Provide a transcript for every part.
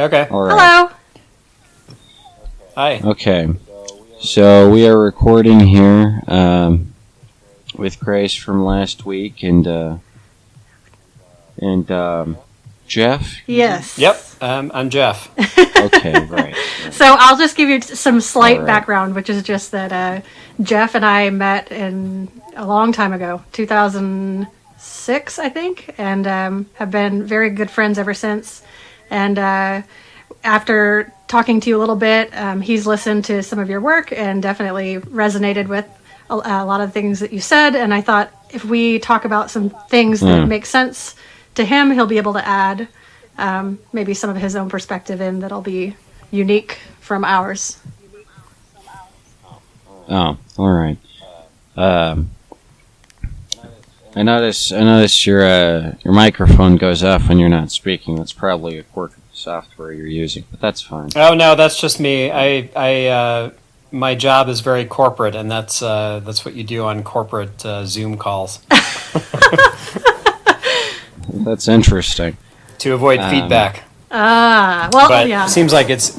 Okay. All right. Hello. Hi. Okay. So we are recording here with Grace from last week and Jeff. Yes. Yep. I'm Jeff. Okay, right. So I'll just give you some slight All right. background, which is just that Jeff and I met in a long time ago, 2006, I think, and have been very good friends ever since. And after talking to you a little bit, he's listened to some of your work and definitely resonated with a lot of things that you said. And I thought if we talk about some things that make sense to him, he'll be able to add maybe some of his own perspective in that'll be unique from ours. Oh, all right. I notice your microphone goes off when you're not speaking. That's probably a quirk of the software you're using, but that's fine. Oh no, that's just me. My job is very corporate, and that's what you do on corporate Zoom calls That's interesting. to avoid feedback. Well, But yeah. it seems like it's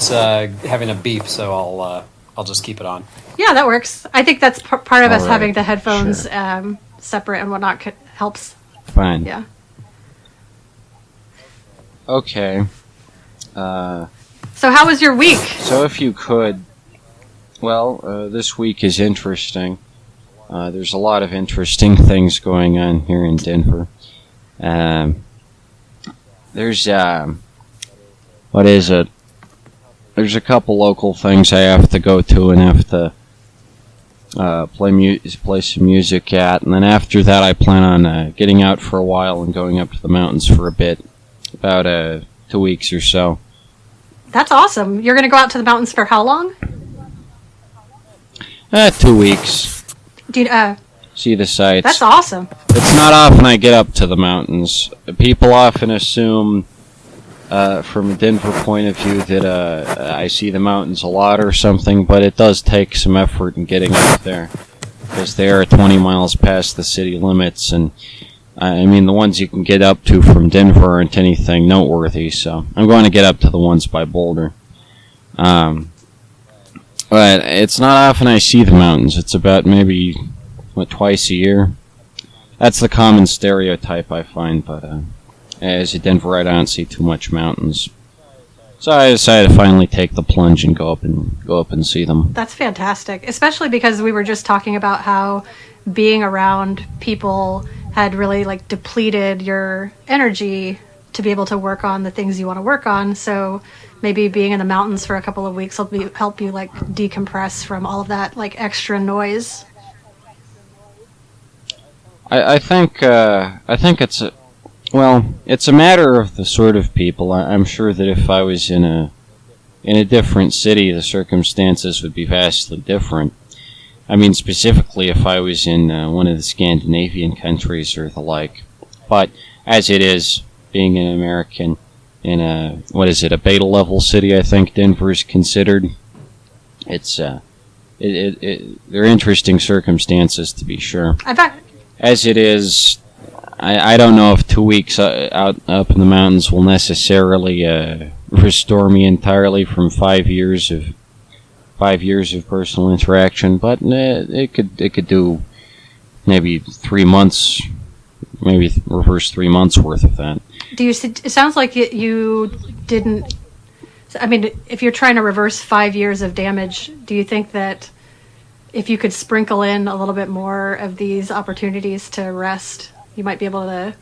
having a beep, so I'll just keep it on. Yeah, that works. I think that's part of us All right. having the headphones Sure. separate and whatnot helps. Fine. Yeah. Okay. So how was your week? So if you could, this week is interesting. There's a lot of interesting things going on here in Denver. There's what is it? There's a couple local things I have to go to and have to play some music at, and then after that I plan on getting out for a while and going up to the mountains for a bit, about 2 weeks or so. That's awesome. You're going to go out to the mountains for how long? 2 weeks. Do you, See the sights. that's awesome. It's not often I get up to the mountains. People often assume, from a Denver point of view, that I see the mountains a lot or something, but it does take some effort in getting up there, because they are 20 miles past the city limits, and I mean the ones you can get up to from Denver aren't anything noteworthy, so I'm going to get up to the ones by Boulder. But it's not often I see the mountains. It's about maybe twice a year. That's the common stereotype I find, but as a Denverite, I don't see too much mountains. So I decided to finally take the plunge and go up and see them. That's fantastic, especially because we were just talking about how being around people had really depleted your energy to be able to work on the things you want to work on. So maybe being in the mountains for a couple of weeks will help you decompress from all of that extra noise. I think it's it's a matter of the sort of people. I'm sure that if I was in a different city, the circumstances would be vastly different. I mean, specifically if I was in one of the Scandinavian countries or the like. But as it is, being an American in a beta level city, I think Denver is considered. It's they're interesting circumstances, to be sure. I bet. As it is, I don't know if 2 weeks out up in the mountains will necessarily restore me entirely from 5 years of personal interaction, but it could do maybe 3 months, maybe reverse 3 months worth of that. It sounds like you didn't. I mean, if you're trying to reverse 5 years of damage, do you think that if you could sprinkle in a little bit more of these opportunities to rest, you might be able to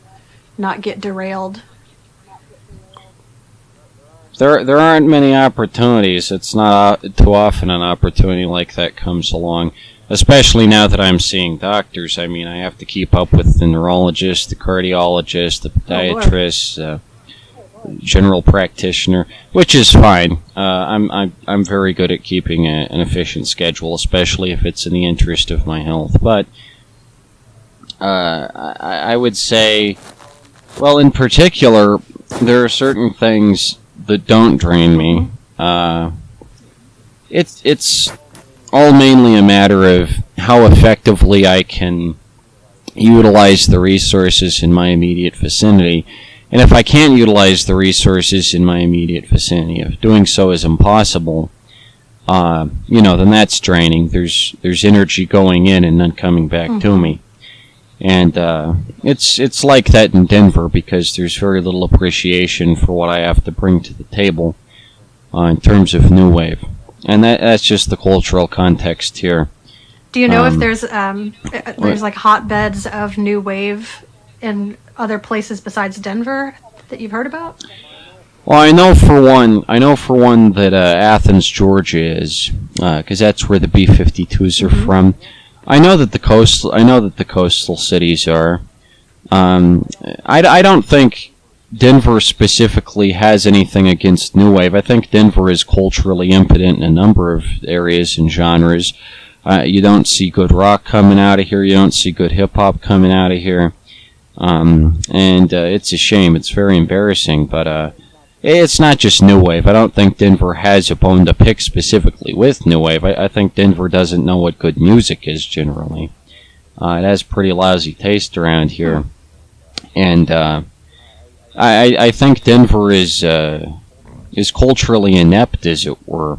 not get derailed? There aren't many opportunities. It's not too often an opportunity like that comes along, especially now that I'm seeing doctors. I mean, I have to keep up with the neurologist, the cardiologist, the podiatrist, general practitioner, which is fine. I'm very good at keeping an efficient schedule, especially if it's in the interest of my health. But I would say, in particular, there are certain things that don't drain me. It's all mainly a matter of how effectively I can utilize the resources in my immediate vicinity. And if I can't utilize the resources in my immediate vicinity, if doing so is impossible, then that's draining. There's energy going in and none coming back to me. And it's like that in Denver because there's very little appreciation for what I have to bring to the table in terms of new wave. And that's just the cultural context here. Do you know if there's like hotbeds of new wave in other places besides Denver that you've heard about? Well, I know for one that Athens, Georgia is, because that's where the B-52s are from. I know that the coastal cities are. I don't think Denver specifically has anything against new wave. I think Denver is culturally impotent in a number of areas and genres. You don't see good rock coming out of here. You don't see good hip hop coming out of here. And it's a shame. It's very embarrassing, but it's not just new wave. I don't think Denver has a bone to pick specifically with new wave. I think Denver doesn't know what good music is generally. It has pretty lousy taste around here, and I think Denver is culturally inept, as it were.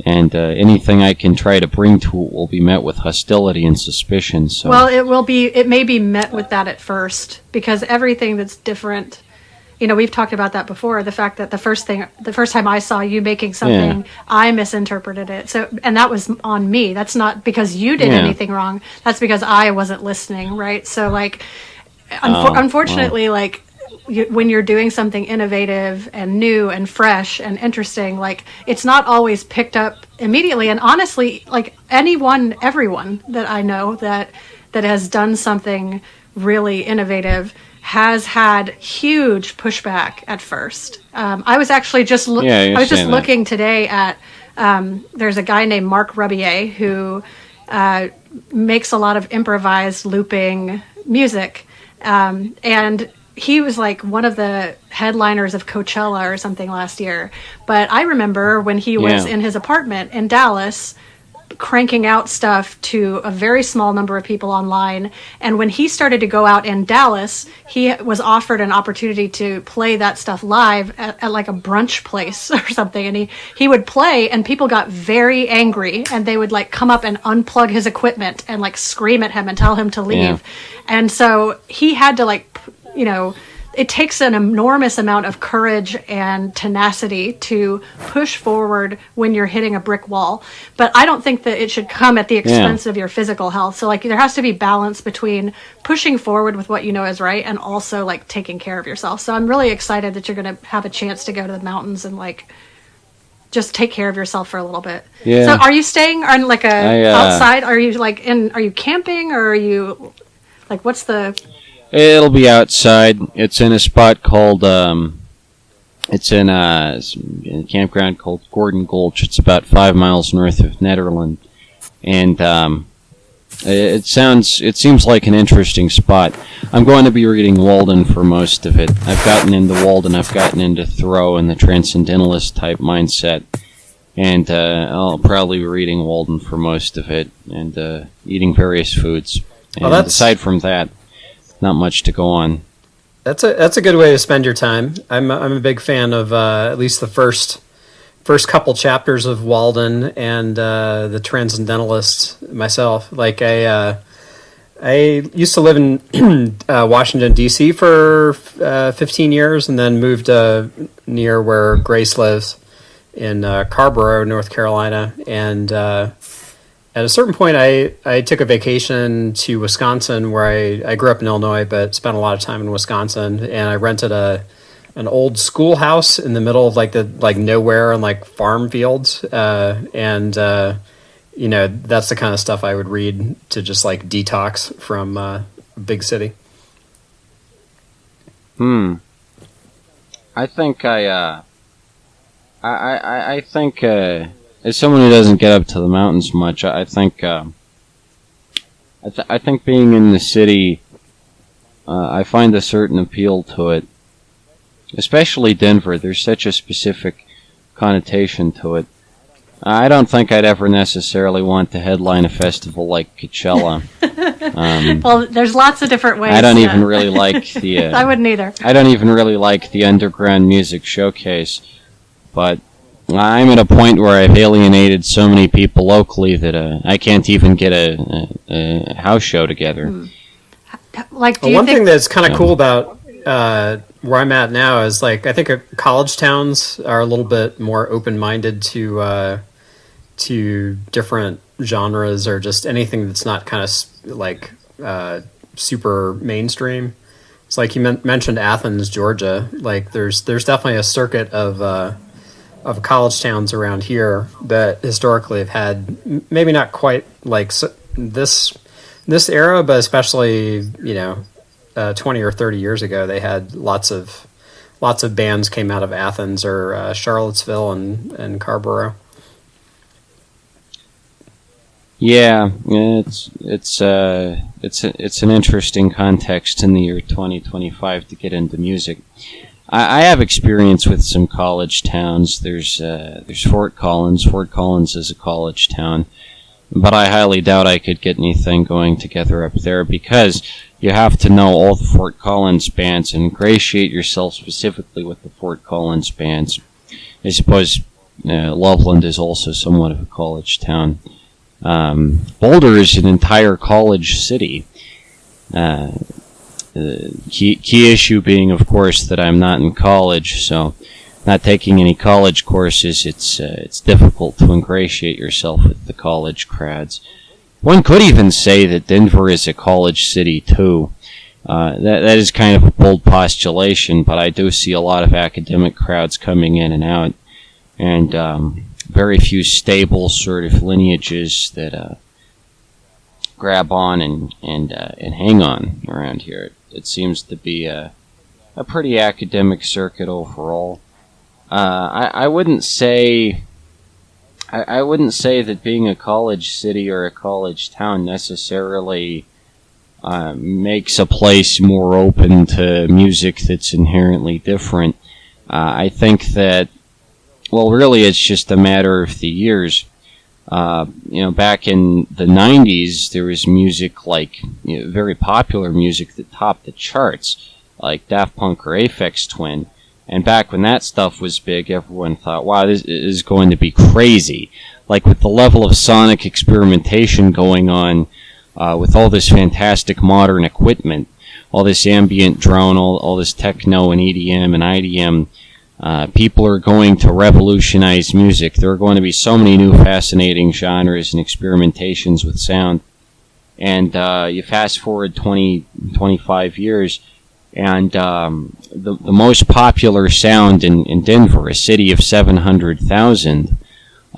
And anything I can try to bring to it will be met with hostility and suspicion. So. Well, it may be met with that at first, because everything that's different, we've talked about that before, the fact that the first time I saw you making something, I misinterpreted it. So, and that was on me. That's not because you did anything wrong. That's because I wasn't listening, right? So unfortunately, when you're doing something innovative and new and fresh and interesting, it's not always picked up immediately. And honestly, everyone that I know that has done something really innovative has had huge pushback at first. I was actually just looking today at there's a guy named Mark Rebier who makes a lot of improvised looping music, and he was one of the headliners of Coachella or something last year. But I remember when he was in his apartment in Dallas cranking out stuff to a very small number of people online. And when he started to go out in Dallas, he was offered an opportunity to play that stuff live at a brunch place or something. And he would play, and people got very angry, and they would come up and unplug his equipment and scream at him and tell him to leave. Yeah. And so he had to it takes an enormous amount of courage and tenacity to push forward when you're hitting a brick wall. But I don't think that it should come at the expense of your physical health. So there has to be balance between pushing forward with what you know is right and also taking care of yourself. So I'm really excited that you're going to have a chance to go to the mountains and just take care of yourself for a little bit. Yeah. So are you staying on outside? Are you are you camping, or are you what's the... It'll be outside. It's in a spot called, it's in a campground called Gordon Gulch. It's about 5 miles north of Nederland. And, it seems like an interesting spot. I'm going to be reading Walden for most of it. I've gotten into Walden, I've gotten into Thoreau and the transcendentalist type mindset. And, I'll probably be reading Walden for most of it and, eating various foods. And aside from that, not much to go on. That's a good way to spend your time. I'm a big fan of at least the first couple chapters of Walden and the Transcendentalist myself. I used to live in Washington D.C. for 15 years, and then moved near where Grace lives in Carrboro, North Carolina, and at a certain point, I took a vacation to Wisconsin, where I grew up in Illinois, but spent a lot of time in Wisconsin, and I rented an old schoolhouse in the middle of nowhere and farm fields, and that's the kind of stuff I would read to just detox from a big city. I think I think. As someone who doesn't get up to the mountains much, I think I think being in the city, I find a certain appeal to it. Especially Denver, there's such a specific connotation to it. I don't think I'd ever necessarily want to headline a festival like Coachella. Well, there's lots of different ways. I don't even really like the. I wouldn't either. I don't even really like the Underground Music Showcase, but I'm at a point where I've alienated so many people locally that I can't even get a house show together. Like, do Well, you one think thing that's kind of cool about where I'm at now is like I think college towns are a little bit more open-minded to different genres or just anything that's not kind of like super mainstream. It's like you mentioned Athens, Georgia. Like there's definitely a circuit of college towns around here that historically have had maybe not quite like this era, but especially 20 or 30 years ago, they had lots of bands came out of Athens or Charlottesville and Carrboro. Yeah, it's an interesting context in the year 2025 to get into music. I have experience with some college towns. There's Fort Collins. Fort Collins is a college town, but I highly doubt I could get anything going together up there because you have to know all the Fort Collins bands and ingratiate yourself specifically with the Fort Collins bands. I suppose Loveland is also somewhat of a college town. Boulder is an entire college city. The key issue being, of course, that I'm not in college, so not taking any college courses, it's difficult to ingratiate yourself with the college crowds. One could even say that Denver is a college city too. That is kind of a bold postulation, but I do see a lot of academic crowds coming in and out, and very few stable sort of lineages that grab on and hang on around here. It seems to be a pretty academic circuit overall. I wouldn't say that being a college city or a college town necessarily makes a place more open to music that's inherently different. I think that, well, really it's just a matter of the years. Back in the 90s, there was music like, very popular music that topped the charts, like Daft Punk or Aphex Twin. And back when that stuff was big, everyone thought, wow, this is going to be crazy. Like with the level of sonic experimentation going on, with all this fantastic modern equipment, all this ambient drone, all this techno and EDM and IDM, people are going to revolutionize music. There are going to be so many new fascinating genres and experimentations with sound. And you fast forward 20, 25 years, and the most popular sound in Denver, a city of 700,000,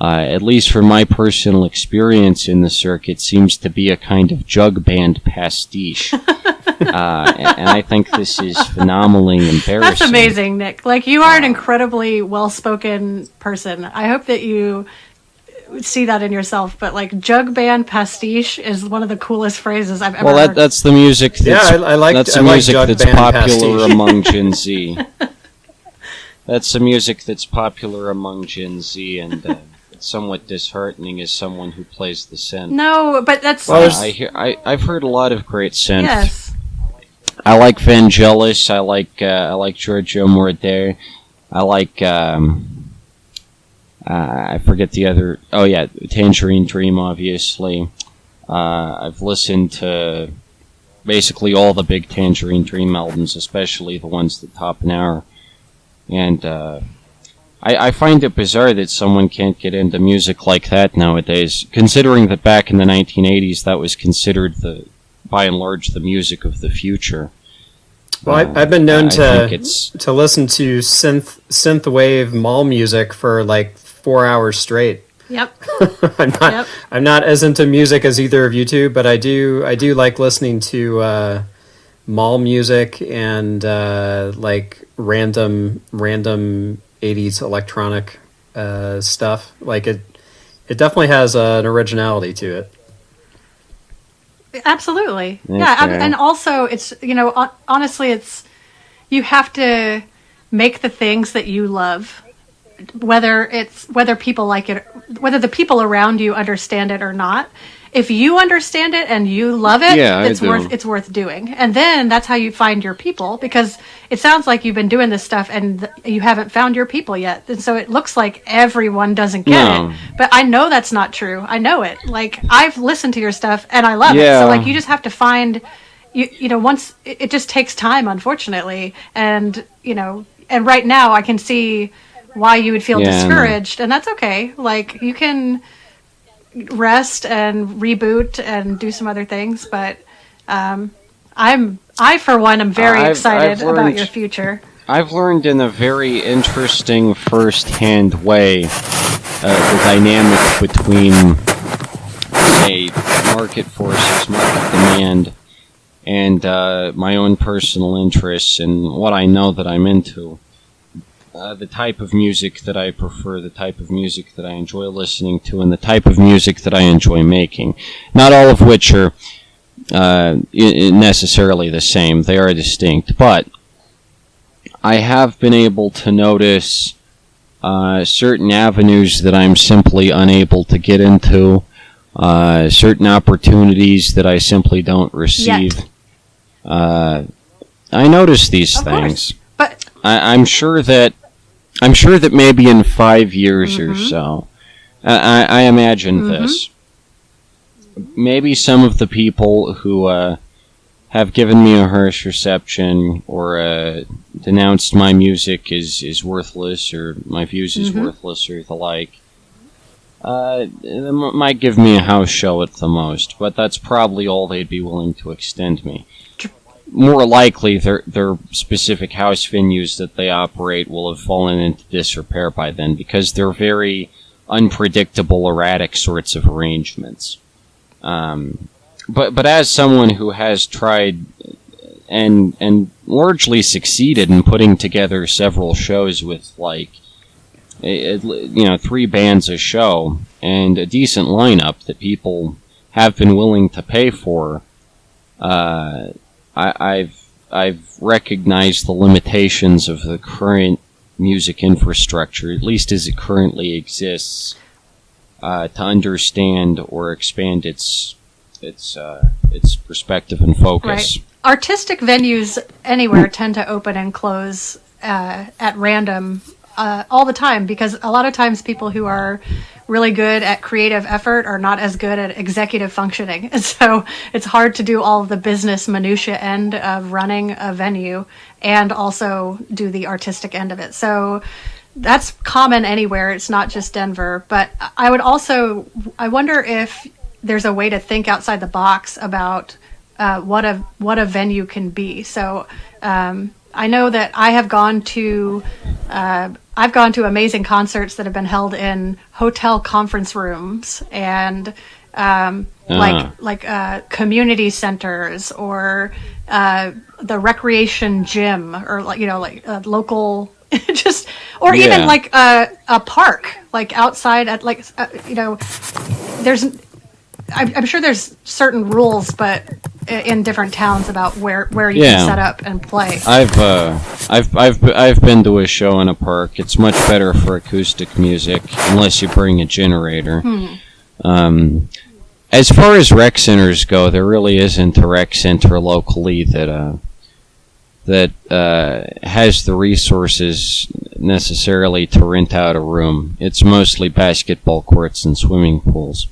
at least from my personal experience in the circuit, seems to be a kind of jug band pastiche. And I think this is phenomenally embarrassing. That's amazing, Nick. Like, you are an incredibly well-spoken person. I hope that you see that in yourself, but like jug band pastiche is one of the coolest phrases I've ever heard. That's the music that's, I like music jug that's band popular pastiche. among Gen Z. That's the music that's popular among Gen Z, and it's somewhat disheartening as someone who plays the synth. No, but that's... I've heard a lot of great synth. Yes. I like Vangelis. I like Giorgio Moroder. I like I forget the other. Oh yeah, Tangerine Dream, obviously. I've listened to basically all the big Tangerine Dream albums, especially the ones that top an hour. And I find it bizarre that someone can't get into music like that nowadays, considering that back in the 1980s that was considered by and large the music of the future. Well, I've been known to listen to synthwave mall music for like 4 hours straight. Yep. I'm not as into music as either of you two, but I do like listening to mall music and like random 80s electronic stuff. Like it definitely has an originality to it. Absolutely. Okay. Yeah, and also it's, honestly, it's, you have to make the things that you love, whether people like it, whether the people around you understand it or not. if you understand it and you love it, Yeah, I it's do. worth doing. And then that's how you find your people, because it sounds like you've been doing this stuff and you haven't found your people yet. And so it looks like everyone doesn't get No. it. But I know that's not true. I know it. Like, I've listened to your stuff and I love it. Yeah. So like, you just have to find, you know, once it just takes time, unfortunately. And, you know, and right now I can see why you would feel Yeah, I know. discouraged, and that's okay. Like, you can rest and reboot and do some other things, but I for one am very I've excited about learned- your future. I've learned in a very interesting first-hand way the dynamic between, say, market forces, market demand, and my own personal interests and what I know that I'm into. The type of music that I prefer, the type of music that I enjoy listening to, and the type of music that I enjoy making. Not all of which are necessarily the same. They are distinct. But I have been able to notice certain avenues that I'm simply unable to get into, certain opportunities that I simply don't receive. I notice these Of things. course. But I'm sure that maybe in 5 years or so, I imagine this. Maybe some of the people who have given me a harsh reception or denounced my music is worthless, or my views is worthless, or the like, they might give me a house show at the most, but that's probably all they'd be willing to extend me. More likely, their specific house venues that they operate will have fallen into disrepair by then, because they're very unpredictable, erratic sorts of arrangements. But as someone who has tried and largely succeeded in putting together several shows with, like, 3 bands a show and a decent lineup that people have been willing to pay for, I've recognized the limitations of the current music infrastructure, at least as it currently exists, to understand or expand its perspective and focus. right, artistic venues anywhere tend to open and close at random all the time, because a lot of times people who are really good at creative effort are not as good at executive functioning. And so it's hard to do all of the business minutia end of running a venue and also do the artistic end of it. So that's common anywhere. It's not just Denver. But I wonder if there's a way to think outside the box about what a venue can be. So I know that I have gone to I've gone to amazing concerts that have been held in hotel conference rooms and community centers, or the recreation gym, or local just, or even Yeah. like a park, like outside at there's I'm sure there's certain rules, but in different towns about where you can set up and play. I've been to a show in a park. It's much better for acoustic music, unless you bring a generator. As far as rec centers go, there really isn't a rec center locally that has the resources necessarily to rent out a room. It's mostly basketball courts and swimming pools.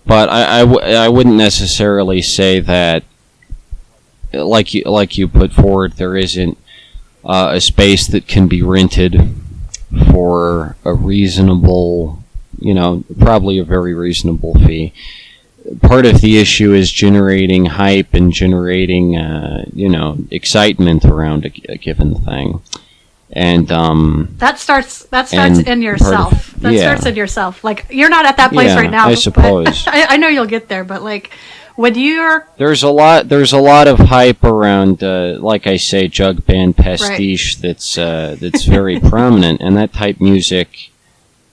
But I wouldn't necessarily say that, like you put forward, there isn't a space that can be rented for a reasonable, probably a very reasonable fee. Part of the issue is generating hype and generating, excitement around a given thing. And that starts and in yourself. Starts in yourself. Like, you're not at that place right now. I suppose. But I know you'll get there. But like, when you're there's a lot of hype around, like I say, jug band pastiche. Right. That's very prominent, and that type music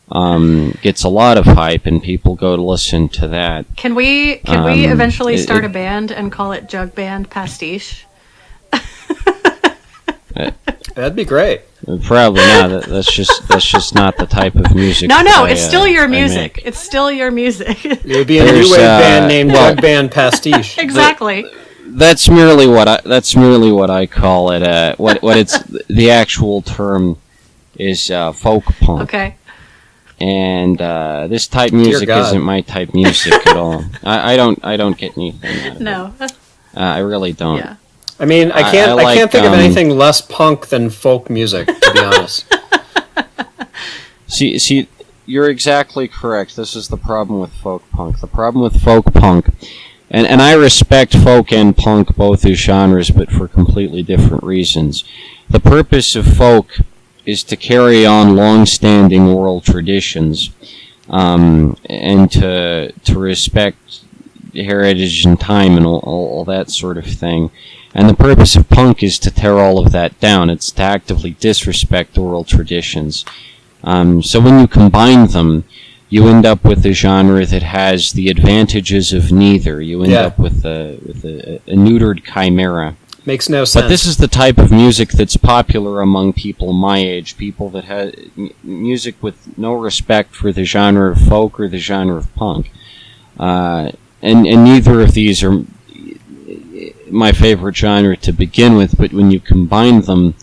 gets a lot of hype, and people go to listen to that. Can we eventually start a band and call it Jug Band Pastiche? That'd be great. Probably not. That's just not the type of music. No, it's still your music. It's still your music. It would be a new wave band named Jug Band Pastiche. Exactly. That's merely what I call it. What it's the actual term is folk punk. Okay. And this type music isn't my type music at all. I don't get anything out of it. No. I really don't. Yeah. I mean, I can't think of anything less punk than folk music, to be honest. See, you're exactly correct. This is the problem with folk punk. The problem with folk punk, and I respect folk and punk both as genres, but for completely different reasons. The purpose of folk is to carry on long-standing oral traditions, and to respect heritage and time and all that sort of thing. And the purpose of punk is to tear all of that down. It's to actively disrespect oral traditions. So when you combine them, you end up with a genre that has the advantages of neither. You end up with a neutered chimera. Makes no sense. But this is the type of music that's popular among people my age, people that have music with no respect for the genre of folk or the genre of punk. And neither of these are my favorite genre to begin with, but when you combine them,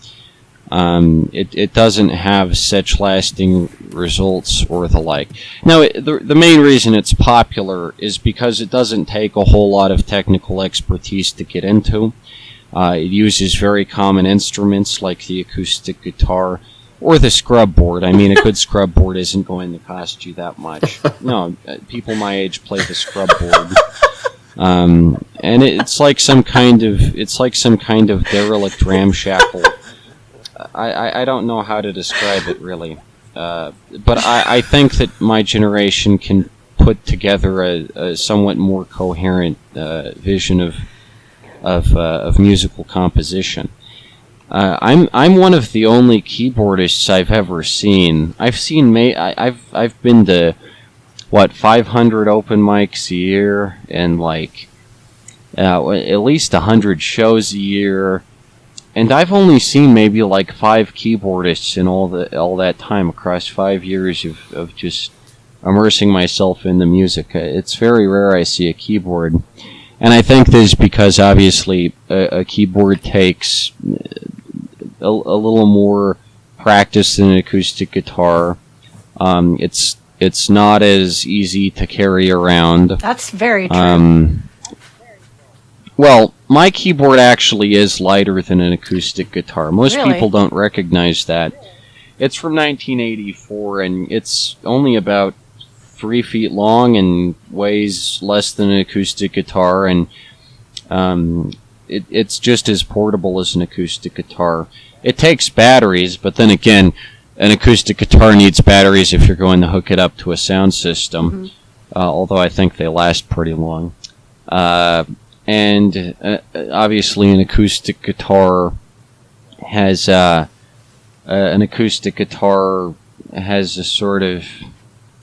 it doesn't have such lasting results or the like. Now, the main reason it's popular is because it doesn't take a whole lot of technical expertise to get into. It uses very common instruments like the acoustic guitar or the scrub board. I mean, a good scrub board isn't going to cost you that much. No, people my age play the scrub board. And it's like some kind of derelict ramshackle. I don't know how to describe it really, but I think that my generation can put together a somewhat more coherent vision of musical composition. I'm one of the only keyboardists I've ever seen. I've been to 500 open mics a year and at least 100 shows a year, and I've only seen maybe 5 keyboardists in all that time across 5 years of just immersing myself in the music. It's very rare I see a keyboard, and I think this is because obviously a keyboard takes a little more practice than an acoustic guitar. It's not as easy to carry around. That's very true. Well, my keyboard actually is lighter than an acoustic guitar. Most Really? people don't recognize that. It's from 1984, and it's only about 3 feet long and weighs less than an acoustic guitar, and it's just as portable as an acoustic guitar. It takes batteries, but then again, an acoustic guitar needs batteries if you're going to hook it up to a sound system, although I think they last pretty long. And obviously an acoustic guitar has a sort of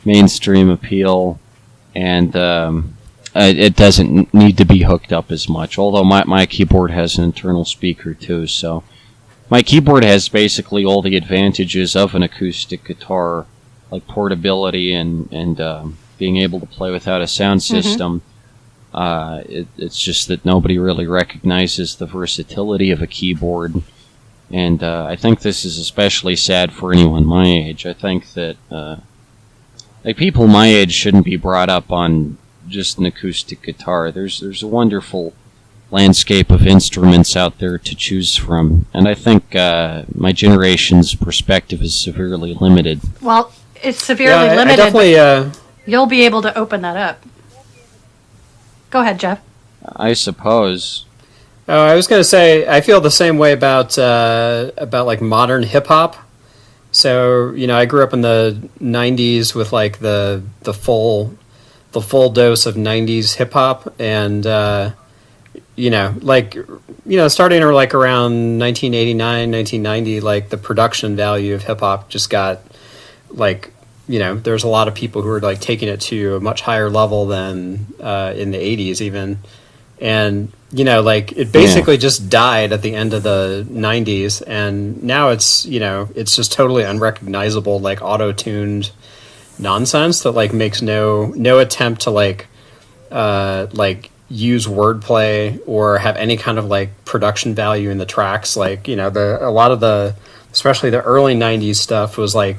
mainstream appeal, and it doesn't need to be hooked up as much, although my keyboard has an internal speaker too, so my keyboard has basically all the advantages of an acoustic guitar, like portability and being able to play without a sound system. It's just that nobody really recognizes the versatility of a keyboard, and I think this is especially sad for anyone my age. I think that people my age shouldn't be brought up on just an acoustic guitar. There's a wonderful landscape of instruments out there to choose from, and I think my generation's perspective is severely limited. Well, it's severely limited. I definitely. You'll be able to open that up. Go ahead, Jeff. I suppose. Oh, I was going to say I feel the same way about modern hip hop. So I grew up in the '90s with the full dose of '90s hip hop, and starting around 1989, 1990, the production value of hip hop just got there's a lot of people who are taking it to a much higher level than in the 80s even. and like it basically just died at the end of the 90s, and now it's it's just totally unrecognizable, like auto-tuned nonsense that like makes no attempt to like use wordplay or have any kind of like production value in the tracks. Like a lot of the, especially the early 90s stuff, was like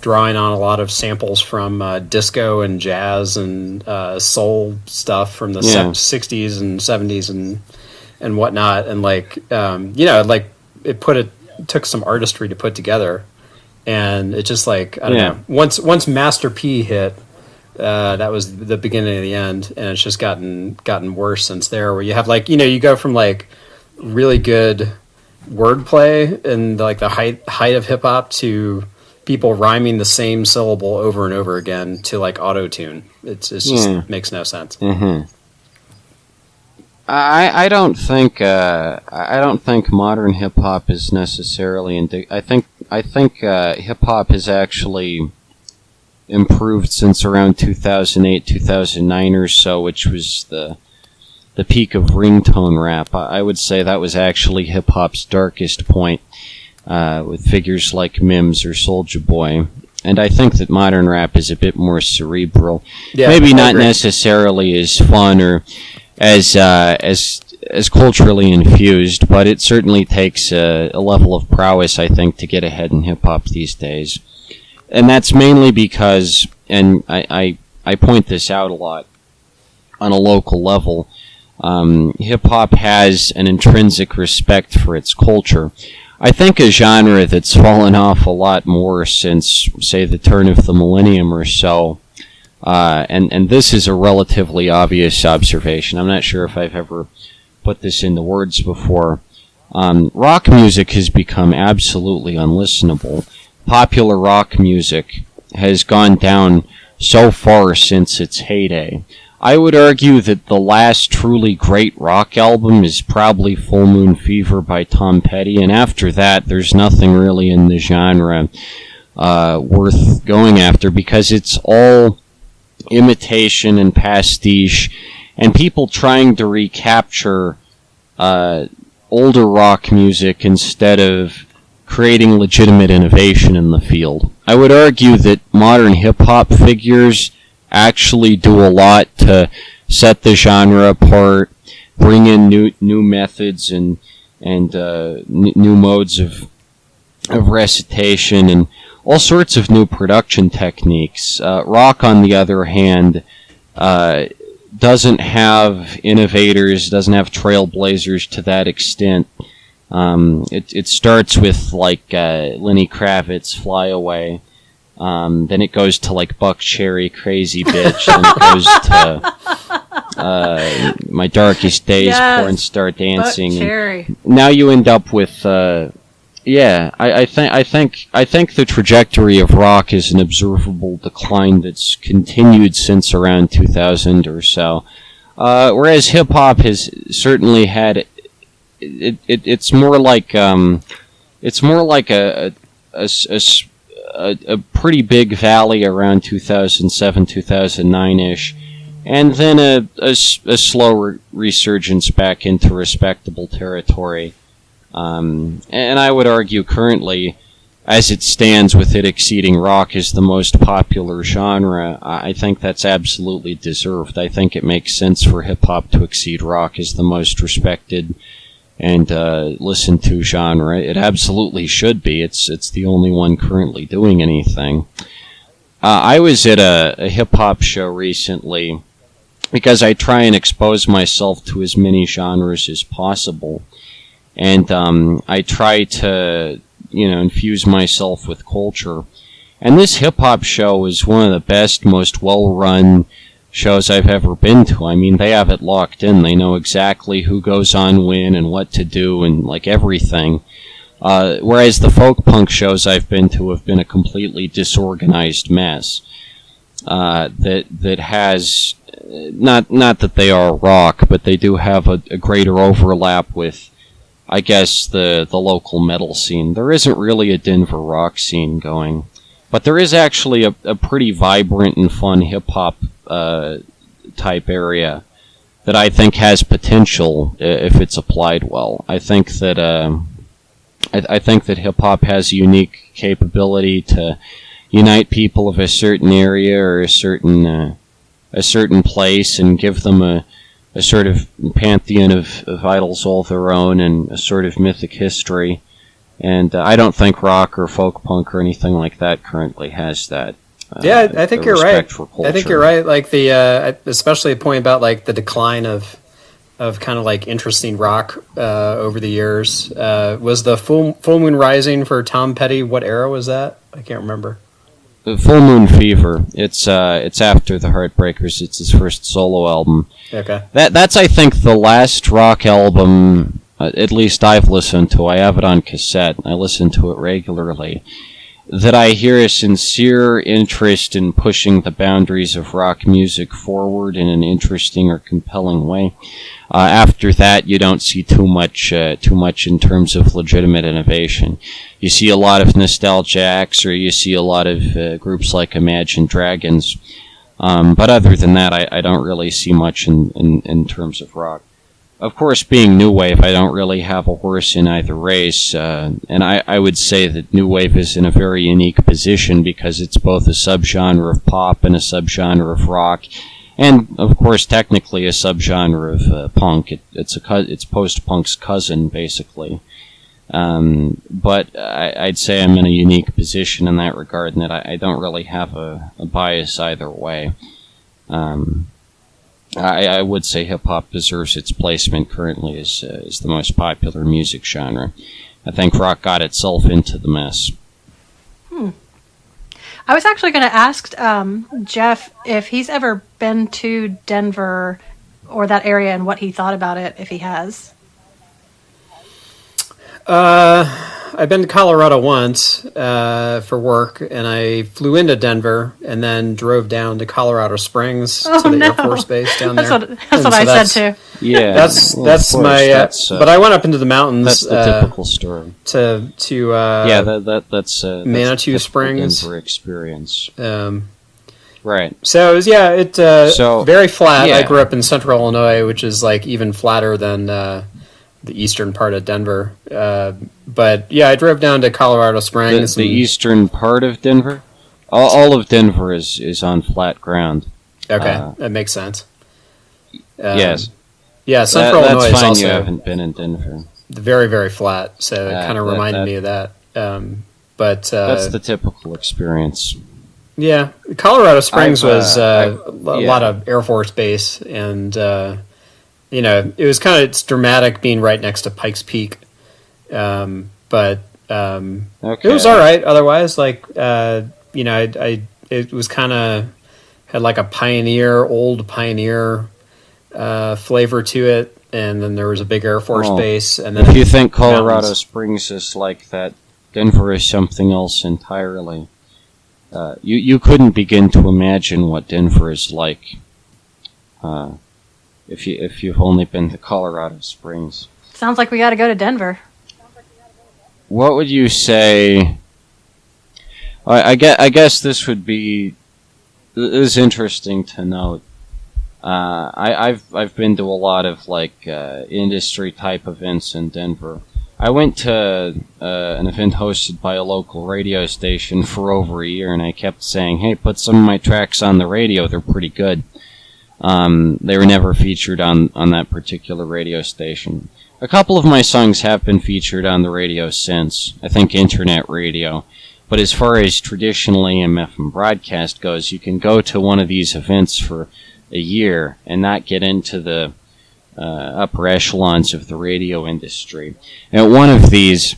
drawing on a lot of samples from disco and jazz and soul stuff from the 60s and 70s and whatnot, and like like it took some artistry to put together, and it just like I don't know, once Master P hit, that was the beginning of the end, and it's just gotten worse since there, where you have like you go from like really good wordplay and like the height of hip hop to people rhyming the same syllable over and over again to like auto-tune. It's just makes no sense. Mm-hmm. I don't think modern hip hop is necessarily I think hip hop has actually improved since around 2008, 2009 or so, which was the peak of ringtone rap. I would say that was actually hip hop's darkest point, with figures like Mims or Soulja Boy. And I think that modern rap is a bit more cerebral. Yeah, maybe not necessarily as fun or as culturally infused, but it certainly takes a level of prowess, I think, to get ahead in hip hop these days. And that's mainly because, and I point this out a lot on a local level, hip hop has an intrinsic respect for its culture. I think a genre that's fallen off a lot more since, say, the turn of the millennium or so, and this is a relatively obvious observation. I'm not sure if I've ever put this into words before. Rock music has become absolutely unlistenable. Popular rock music has gone down so far since its heyday. I would argue that the last truly great rock album is probably Full Moon Fever by Tom Petty, and after that, there's nothing really in the genre worth going after, because it's all imitation and pastiche, and people trying to recapture older rock music instead of creating legitimate innovation in the field. I would argue that modern hip-hop figures actually do a lot to set the genre apart, bring in new methods and new modes of recitation and all sorts of new production techniques. Rock, on the other hand, doesn't have innovators, doesn't have trailblazers to that extent. It starts with like Lenny Kravitz, Fly Away. Then it goes to like Buck Cherry, Crazy Bitch. Then it goes to My Darkest Days, Porn Star Dancing. Buck Cherry. Now you end up with I think the trajectory of rock is an observable decline that's continued since around 2000 or so. Whereas hip hop has certainly had it's more like a pretty big valley around 2007, 2009-ish, and then a slow resurgence back into respectable territory. And I would argue currently, as it stands, with it exceeding rock as the most popular genre, I think that's absolutely deserved. I think it makes sense for hip-hop to exceed rock as the most respected and listened to genre. It absolutely should be. It's the only one currently doing anything. I was at a hip-hop show recently because I try and expose myself to as many genres as possible. And I try to, infuse myself with culture. And this hip-hop show is one of the best, most well-run shows I've ever been to. I mean, they have it locked in. They know exactly who goes on when and what to do and, like, everything. Whereas the folk punk shows I've been to have been a completely disorganized mess. That has, not that they are rock, but they do have a greater overlap with, I guess, the local metal scene. There isn't really a Denver rock scene going, but there is actually a pretty vibrant and fun hip-hop type area I think has potential if it's applied well. I think that I think that hip hop has a unique capability to unite people of a certain area or a certain place and give them a sort of pantheon of idols all their own and a sort of mythic history. And I don't think rock or folk punk or anything like that currently has that. Yeah, I think you're right. I think you're right. Like especially a point about like the decline of kind of like interesting rock over the years. Was the Full Moon Rising for Tom Petty? What era was that? I can't remember. Full Moon Fever. It's after the Heartbreakers. It's his first solo album. Okay. That's I think the last rock album. At least I've listened to. I have it on cassette. I listen to it regularly. That I hear a sincere interest in pushing the boundaries of rock music forward in an interesting or compelling way. After that, you don't see too much in terms of legitimate innovation. You see a lot of nostalgia acts, or you see a lot of groups like Imagine Dragons. But other than that, I don't really see much in terms of rock. Of course, being new wave, I don't really have a horse in either race, and I would say that new wave is in a very unique position because it's both a subgenre of pop and a subgenre of rock, and of course, technically a subgenre of punk. It's post-punk's cousin, basically. But I'd say I'm in a unique position in that regard, and that I don't really have a bias either way. I would say hip-hop deserves its placement currently as the most popular music genre. I think rock got itself into the mess. I was actually going to ask Jeff if he's ever been to Denver or that area and what he thought about it, if he has. I've been to Colorado once for work, and I flew into Denver and then drove down to Colorado Springs to the Air Force Base down there. That's what I said too. Yeah, that's my. But I went up into the mountains. That's the typical story. To that's Manitou Springs Denver experience. Right. So it was very flat. Yeah. I grew up in Central Illinois, which is like even flatter than the eastern part of Denver. But yeah, I drove down to Colorado Springs. The eastern part of Denver? All of Denver is on flat ground. Okay, that makes sense. Yes. Yeah, Central Illinois that's is fine. also You haven't been in Denver. Very, very flat, so it kind of reminded me of that. But that's the typical experience. Yeah, Colorado Springs was a lot of Air Force Base, and it was it's dramatic being right next to Pikes Peak. But it was all right. Otherwise, it was kind of had like a old pioneer flavor to it, and then there was a big Air Force base. And then if you think Colorado Springs is like that, Denver is something else entirely. You couldn't begin to imagine what Denver is like if you've only been to Colorado Springs. Sounds like we got to go to Denver. What would you say? I guess this would be. It is interesting to note. I've been to a lot of industry type events in Denver. I went to an event hosted by a local radio station for over a year, and I kept saying, "Hey, put some of my tracks on the radio. They're pretty good." They were never featured on that particular radio station. A couple of my songs have been featured on the radio since, I think internet radio. But as far as traditional AM/FM broadcast goes, you can go to one of these events for a year and not get into the upper echelons of the radio industry. And at one of these,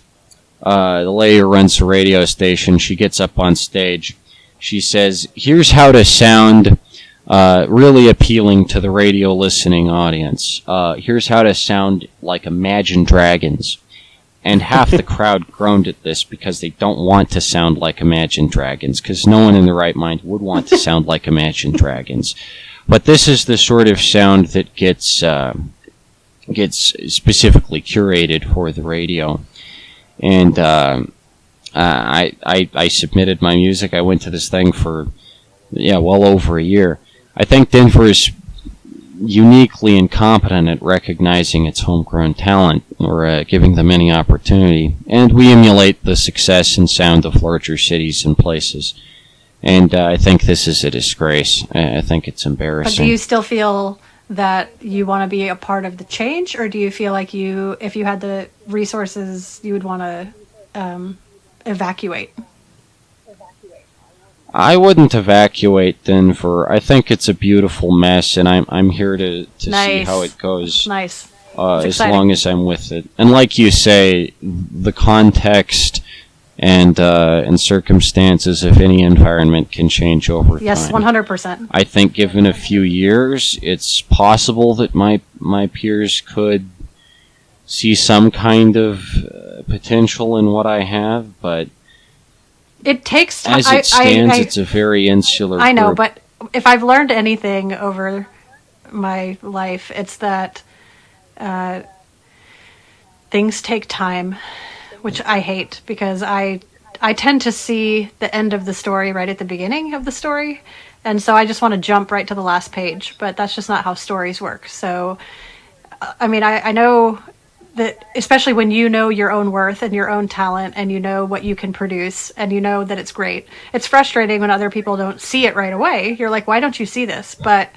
the lady who runs the radio station, she gets up on stage. She says, "Here's how to sound really appealing to the radio listening audience. Here's how to sound like Imagine Dragons." And half the crowd groaned at this because they don't want to sound like Imagine Dragons, because no one in their right mind would want to sound like Imagine Dragons. But this is the sort of sound that gets specifically curated for the radio. And I submitted my music. I went to this thing for well over a year. I think Denver is uniquely incompetent at recognizing its homegrown talent or giving them any opportunity, and we emulate the success and sound of larger cities and places. And I think this is a disgrace. I think it's embarrassing. But do you still feel that you want to be a part of the change, or do you feel like if you had the resources, you would want to evacuate? I wouldn't evacuate Denver. I think it's a beautiful mess, and I'm here to see how it goes. Nice. As long as I'm with it. And like you say, the context and circumstances of any environment can change over time. Yes, 100%. I think given a few years, it's possible that my peers could see some kind of potential in what I have, but it takes time. As it stands, it's a very insular I know, group. but if I've learned anything over my life, it's that things take time, which I hate because I tend to see the end of the story right at the beginning of the story, and so I just want to jump right to the last page, but that's just not how stories work. So, I mean, I know that, especially when you know your own worth and your own talent and you know what you can produce and you know that it's great. It's frustrating when other people don't see it right away. You're like, why don't you see this? But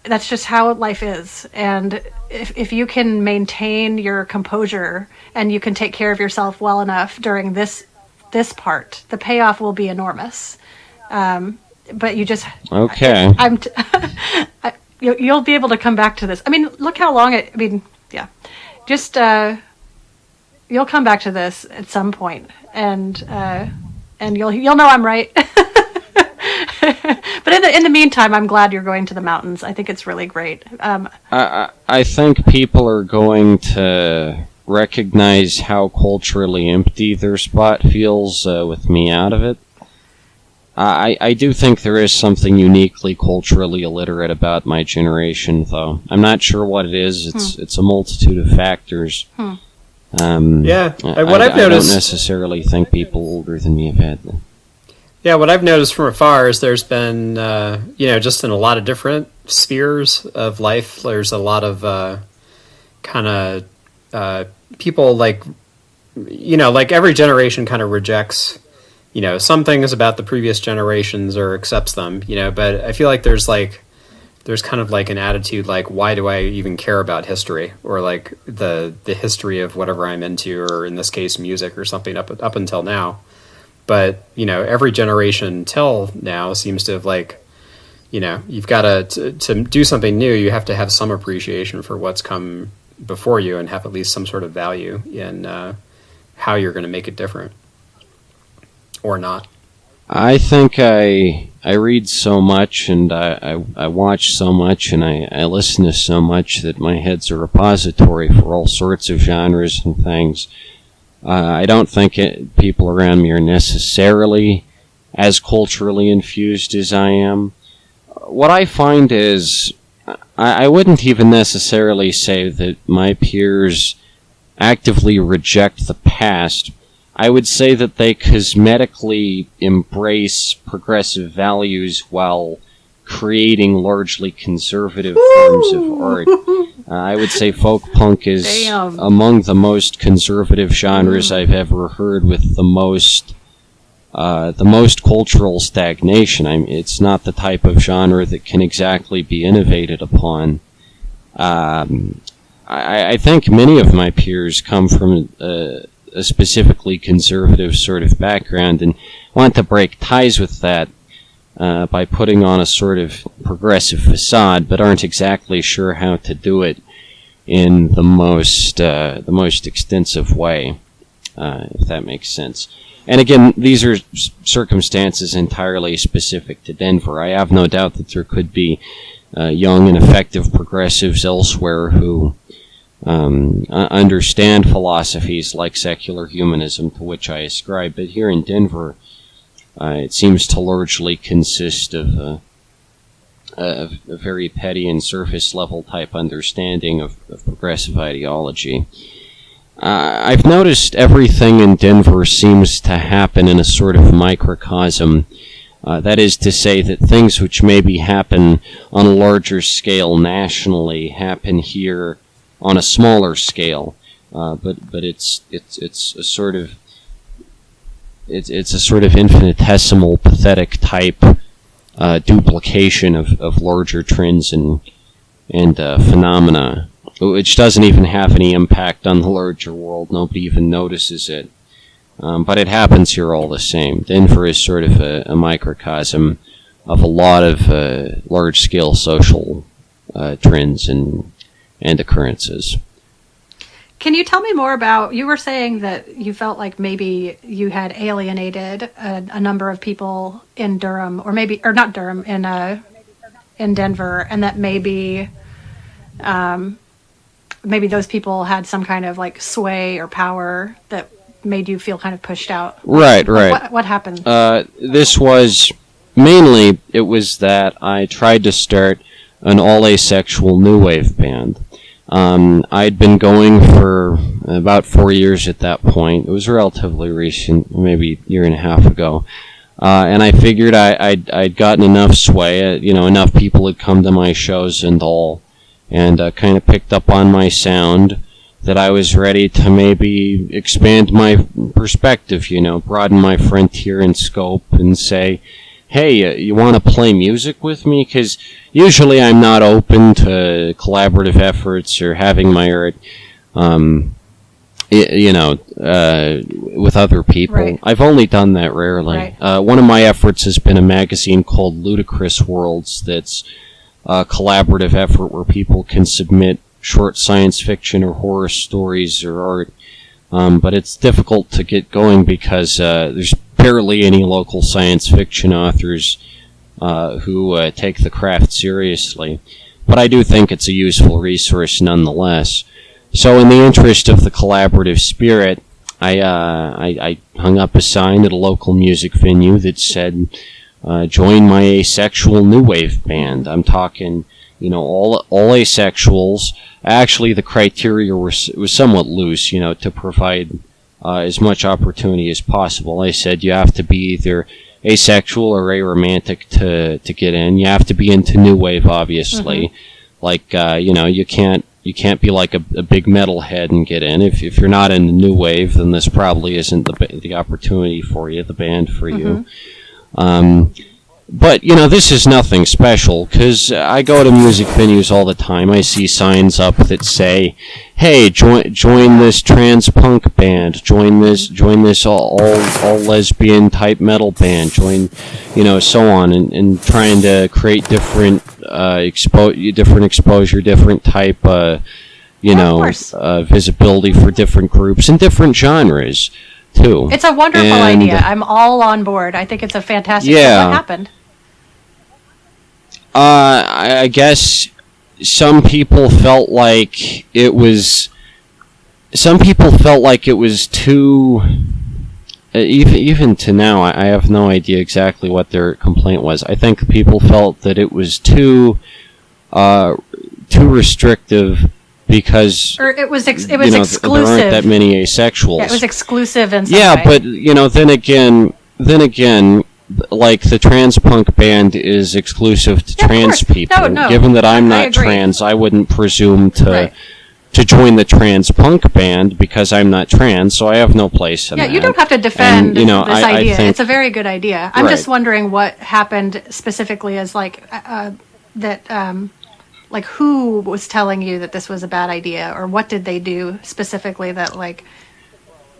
that's just how life is. And if you can maintain your composure and you can take care of yourself well enough during this part, the payoff will be enormous. But you just... Okay. You'll be able to come back to this. I mean, look how long yeah. Just you'll come back to this at some point, and you'll know I'm right. But in the meantime, I'm glad you're going to the mountains. I think it's really great. I think people are going to recognize how culturally empty their spot feels with me out of it. I do think there is something uniquely culturally illiterate about my generation, though. I'm not sure what it is. It's a multitude of factors. What I've noticed... I don't necessarily think people older than me have had them. Yeah, what I've noticed from afar is there's been, just in a lot of different spheres of life, there's a lot of people like every generation kind of rejects some things about the previous generations or accepts them, but I feel like there's kind of like an attitude like, why do I even care about history, or like the history of whatever I'm into, or in this case music or something up until now. But every generation till now seems to have you've got to do something new, you have to have some appreciation for what's come before you and have at least some sort of value in how you're going to make it different. Or not. I think I read so much, and I watch so much, and I listen to so much that my head's a repository for all sorts of genres and things. I don't think people around me are necessarily as culturally infused as I am. What I find is, I wouldn't even necessarily say that my peers actively reject the past. I would say that they cosmetically embrace progressive values while creating largely conservative forms of art. I would say folk punk is among the most conservative genres I've ever heard, with the most cultural stagnation. It's not the type of genre that can exactly be innovated upon. I think many of my peers come from a specifically conservative sort of background and want to break ties with that by putting on a sort of progressive facade, but aren't exactly sure how to do it in the most extensive way, if that makes sense. And again, these are circumstances entirely specific to Denver. I have no doubt that there could be young and effective progressives elsewhere who understand philosophies like secular humanism, to which I ascribe, but here in Denver, it seems to largely consist of a very petty and surface level type understanding of progressive ideology. I've noticed everything in Denver seems to happen in a sort of microcosm That is to say that things which maybe happen on a larger scale nationally happen here on a smaller scale. But it's a sort of it's a sort of infinitesimal, pathetic type duplication of larger trends and phenomena, which doesn't even have any impact on the larger world. Nobody even notices it. But it happens here all the same. Denver is sort of a microcosm of a lot of large-scale social trends and occurrences. Can you tell me more about, you were saying that you felt like maybe you had alienated a number of people in Durham, or not Durham, in Denver, and that maybe those people had some kind of like sway or power that made you feel kind of pushed out. Right. What happened? This was mainly, it was that I tried to start an all asexual new wave band. I'd been going for about 4 years at that point. It was relatively recent, maybe a year and a half ago. And I figured I'd gotten enough sway, enough people had come to my shows and all, and kind of picked up on my sound, that I was ready to maybe expand my perspective, broaden my frontier and scope, and say, hey, you want to play music with me? Because usually I'm not open to collaborative efforts or having my art, with other people. Right. I've only done that rarely. Right. One of my efforts has been a magazine called Ludicrous Worlds that's a collaborative effort where people can submit short science fiction or horror stories or art. But it's difficult to get going because there's barely any local science fiction authors who take the craft seriously. But I do think it's a useful resource nonetheless. So in the interest of the collaborative spirit, I hung up a sign at a local music venue that said, join my asexual new wave band. I'm talking, all asexuals. Actually, the criteria was somewhat loose, to provide as much opportunity as possible. I said you have to be either asexual or aromantic to get in. You have to be into new wave, obviously. Mm-hmm. Like, you can't be like a big metalhead and get in. If you're not in the new wave, then this probably isn't the opportunity for you, the band for you. But, this is nothing special, because I go to music venues all the time. I see signs up that say, hey, join this trans punk band, join this all lesbian type metal band, join, so on, and trying to create different exposure, different type, visibility for different groups and different genres, too. It's a wonderful idea. I'm all on board. I think it's a fantastic thing. What happened? I guess some people felt like it was too. Even to now, I have no idea exactly what their complaint was. I think people felt that it was too restrictive because it was exclusive. There aren't that many asexuals. Yeah, it was exclusive in some way. Yeah, but then again, like the trans punk band is exclusive to trans people. No, given that I'm not trans, I wouldn't presume to join the trans punk band because I'm not trans, so I have no place in that. Yeah, you don't have to defend this idea. It's a very good idea. I'm just wondering what happened specifically as like who was telling you that this was a bad idea, or what did they do specifically that like...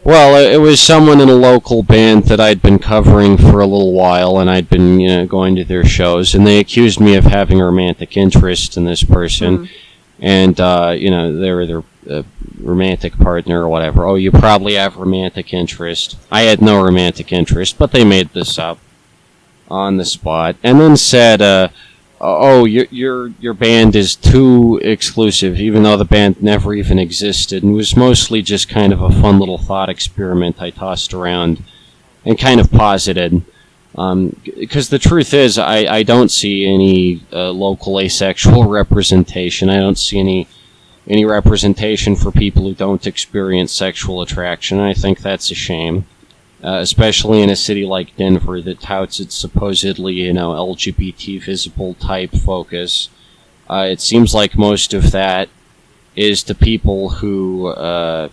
Well, it was someone in a local band that I'd been covering for a little while, and I'd been, going to their shows, and they accused me of having a romantic interest in this person, and, they were their romantic partner or whatever. Oh, you probably have romantic interest. I had no romantic interest, but they made this up on the spot, and then said, oh, your band is too exclusive, even though the band never even existed, and was mostly just kind of a fun little thought experiment I tossed around and kind of posited. Because the truth is, I don't see any local asexual representation. I don't see any representation for people who don't experience sexual attraction. I think that's a shame. especially in a city like Denver that touts its supposedly, LGBT visible type focus. It seems like most of that is to people who are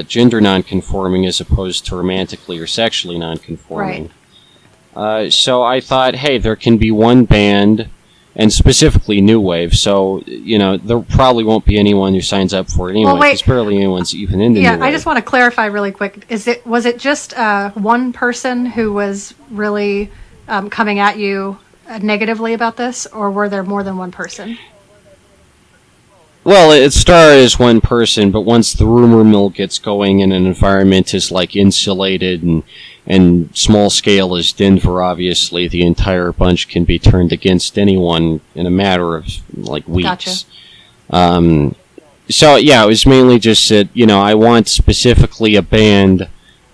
gender nonconforming as opposed to romantically or sexually nonconforming. Right. So I thought, hey, there can be one band, and specifically new wave. So there probably won't be anyone who signs up for it anyway. Well, wait. Because barely anyone's even into new wave. I just want to clarify really quick. Was it just one person who was really coming at you negatively about this, or were there more than one person? Well, it started as one person, but once the rumor mill gets going and an environment is like insulated and small scale as Denver, obviously, the entire bunch can be turned against anyone in a matter of like weeks. Gotcha. So yeah, it was mainly just that, I want specifically a band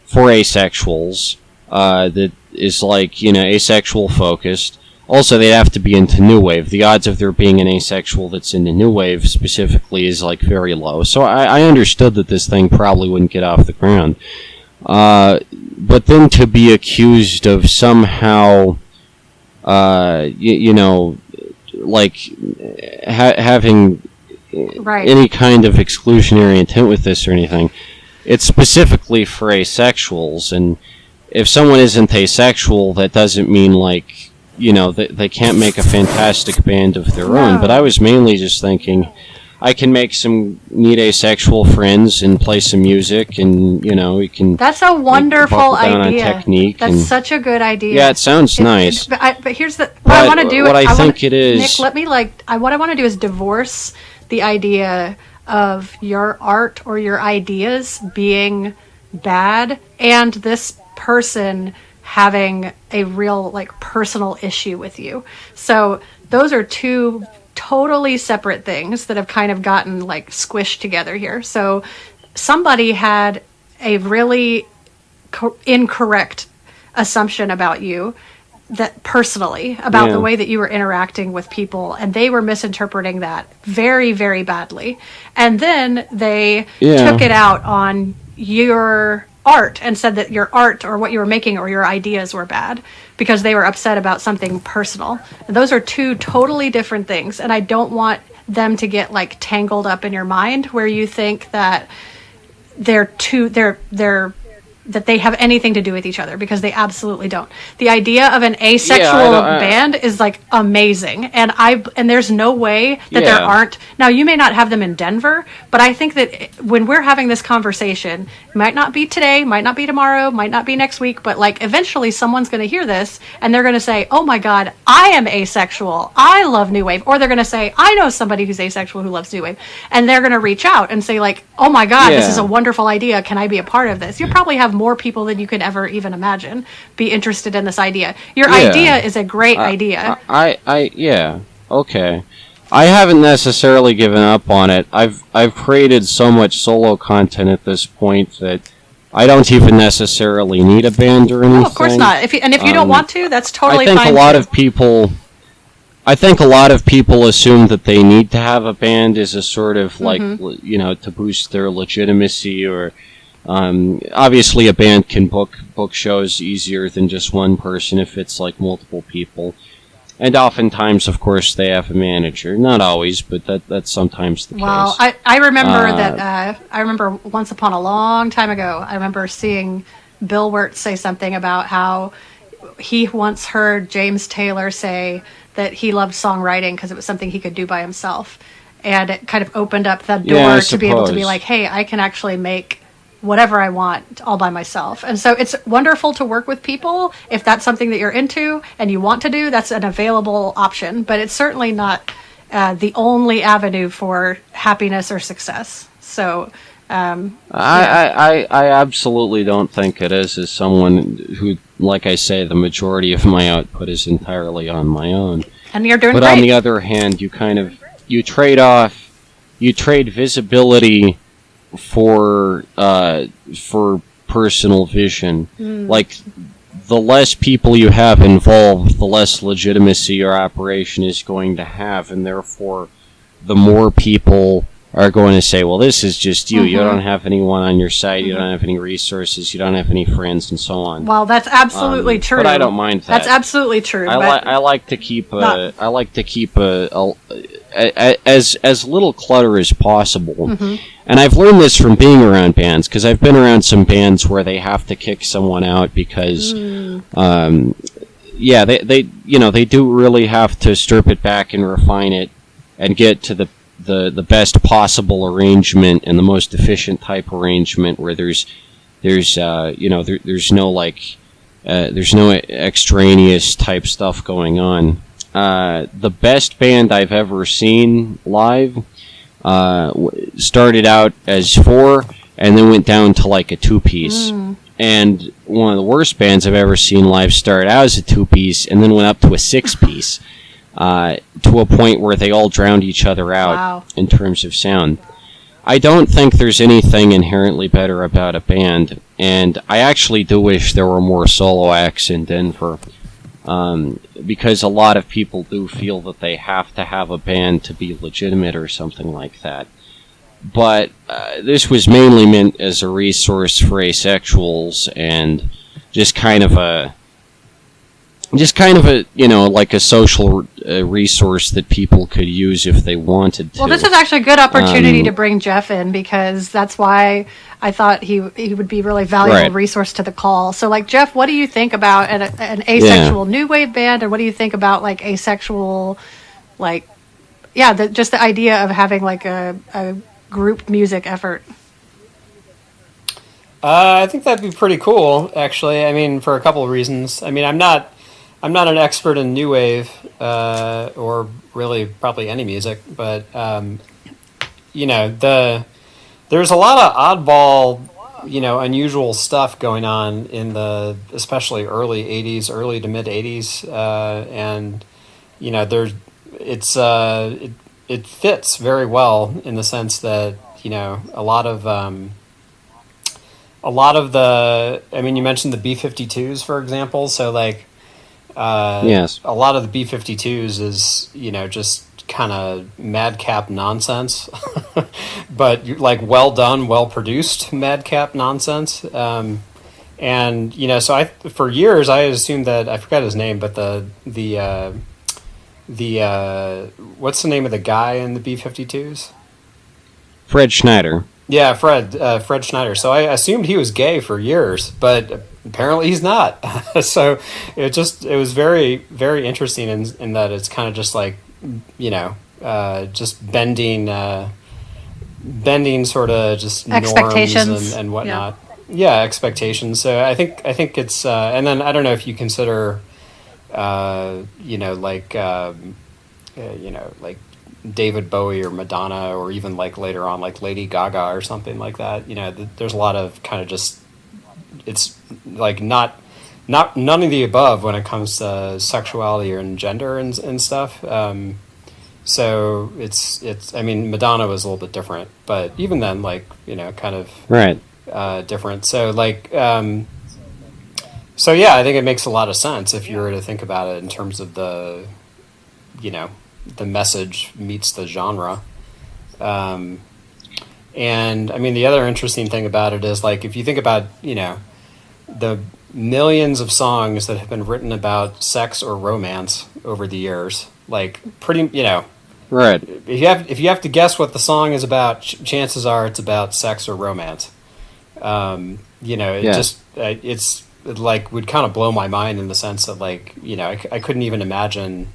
for asexuals, that is like, asexual focused. Also, they'd have to be into new wave. The odds of there being an asexual that's into new wave specifically is like very low. So I understood that this thing probably wouldn't get off the ground. But then to be accused of somehow, having Right. any kind of exclusionary intent with this or anything, it's specifically for asexuals. And if someone isn't asexual, that doesn't mean like, they can't make a fantastic band of their own. But I was mainly just thinking, I can make some neat asexual friends and play some music, and we can. That's a wonderful buckle down idea. on technique. That's such a good idea. Yeah, it sounds nice. But here's what I want to do. What I think it is, Nick, let me what I want to do is divorce the idea of your art or your ideas being bad and this person having a real personal issue with you. So those are two totally separate things that have kind of gotten squished together here. So somebody had a really incorrect assumption about you, that personally, about the way that you were interacting with people, and they were misinterpreting that very, very badly. And then they took it out on your art and said that your art or what you were making or your ideas were bad because they were upset about something personal. And those are two totally different things, and I don't want them to get tangled up in your mind where you think that that they have anything to do with each other, because they absolutely don't. The idea of an asexual band is amazing, and there's no way that there aren't. Now, you may not have them in Denver, but I think that when we're having this conversation, it might not be today, might not be tomorrow, might not be next week, but eventually someone's going to hear this and they're going to say, "Oh my God, I am asexual. I love new wave," or they're going to say, "I know somebody who's asexual who loves new wave," and they're going to reach out and say "Oh my God, this is a wonderful idea. Can I be a part of this?" You'll probably have more people than you could ever even imagine be interested in this idea. Your idea is a great idea. Okay. I haven't necessarily given up on it. I've created so much solo content at this point that I don't even necessarily need a band or anything. No, of course not. If you don't want to, that's totally fine. I think a lot of people assume that they need to have a band as a sort of to boost their legitimacy, or obviously a band can book shows easier than just one person if it's multiple people. And oftentimes, of course, they have a manager. Not always, but that's sometimes the case. Well, I remember I remember once upon a long time ago, I remember seeing Bill Wirtz say something about how he once heard James Taylor say that he loved songwriting because it was something he could do by himself. And it kind of opened up the door to be able to be hey, I can actually make whatever I want all by myself. And so it's wonderful to work with people. If that's something that you're into and you want to do, that's an available option, but it's certainly not the only avenue for happiness or success. So I absolutely don't think it is, as someone who, like I say, the majority of my output is entirely on my own. And you're doing great. But on the other hand, you trade visibility for personal vision. The less people you have involved, the less legitimacy your operation is going to have, and therefore the more people are going to say, well, this is just you. You Mm-hmm. don't have anyone on your side. You don't have any resources. You don't have any friends, and so on. Well, that's absolutely true. But I don't mind that. That's absolutely true. I like to keep Not- I like to keep as little clutter as possible. Mm-hmm. And I've learned this from being around bands, because I've been around some bands where they have to kick someone out because yeah, they they do really have to strip it back and refine it and get to the best possible arrangement and the most efficient type arrangement where there's no like there's no extraneous type stuff going on. The best band I've ever seen live started out as 4 and then went down to like a 2-piece. And one of the worst bands I've ever seen live started out as a 2-piece and then went up to a 6-piece. To a point where they all drowned each other out Wow. in terms of sound. I don't think there's anything inherently better about a band, and I actually do wish there were more solo acts in Denver, because a lot of people do feel that they have to have a band to be legitimate or something like that. But this was mainly meant as a resource for asexuals and just kind of a like a social resource that people could use if they wanted to. Well, this is actually a good opportunity to bring Jeff in, because that's why I thought he would be a really valuable Right. resource to the call. So, like, Jeff, what do you think about an asexual new wave band, and what do you think about like asexual, like, just the idea of having like a group music effort? I think that'd be pretty cool, actually. I mean, for a couple of reasons. I mean, I'm not an expert in new wave or really probably any music, but there's a lot of oddball, unusual stuff going on in the especially early '80s, early to mid '80s, and it fits very well in the sense that a lot of the. I mean, you mentioned the B-52s, for example, so like. Yes. A lot of the B-52s is, just kind of madcap nonsense, but like well done, well produced madcap nonsense. And so for years I assumed that I forgot his name, but the what's the name of the guy in the B-52s? Fred Schneider. Yeah, Fred Schneider. So I assumed he was gay for years, but apparently he's not. So it was very, very interesting in that it's kind of just like, just bending sort of just Expectations. norms and whatnot. Yeah, expectations. So I think it's, and then I don't know if you consider, like David Bowie or Madonna, or even like later on like Lady Gaga or something like that. There's a lot of kind of just, it's like not none of the above when it comes to sexuality or gender and stuff. So it's I mean, Madonna was a little bit different, but even then, like, kind of Right. different. So like so yeah, I think it makes a lot of sense if you were to think about it in terms of the the message meets the genre. And I mean, the other interesting thing about it is, like, if you think about, the millions of songs that have been written about sex or romance over the years, like, pretty, Right. if you have to guess what the song is about, chances are it's about sex or romance. It like would kind of blow my mind in the sense that, like, I couldn't even imagine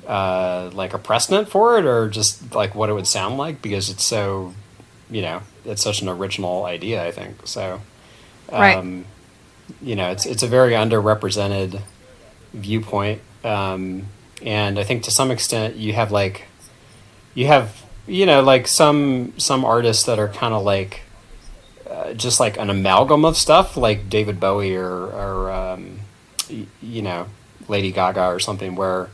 like a precedent for it, or just like what it would sound like, because it's so, it's such an original idea, I think. So, Right. It's a very underrepresented viewpoint. And I think to some extent you have like some artists that are kind of like, just like an amalgam of stuff, like David Bowie or Lady Gaga or something, where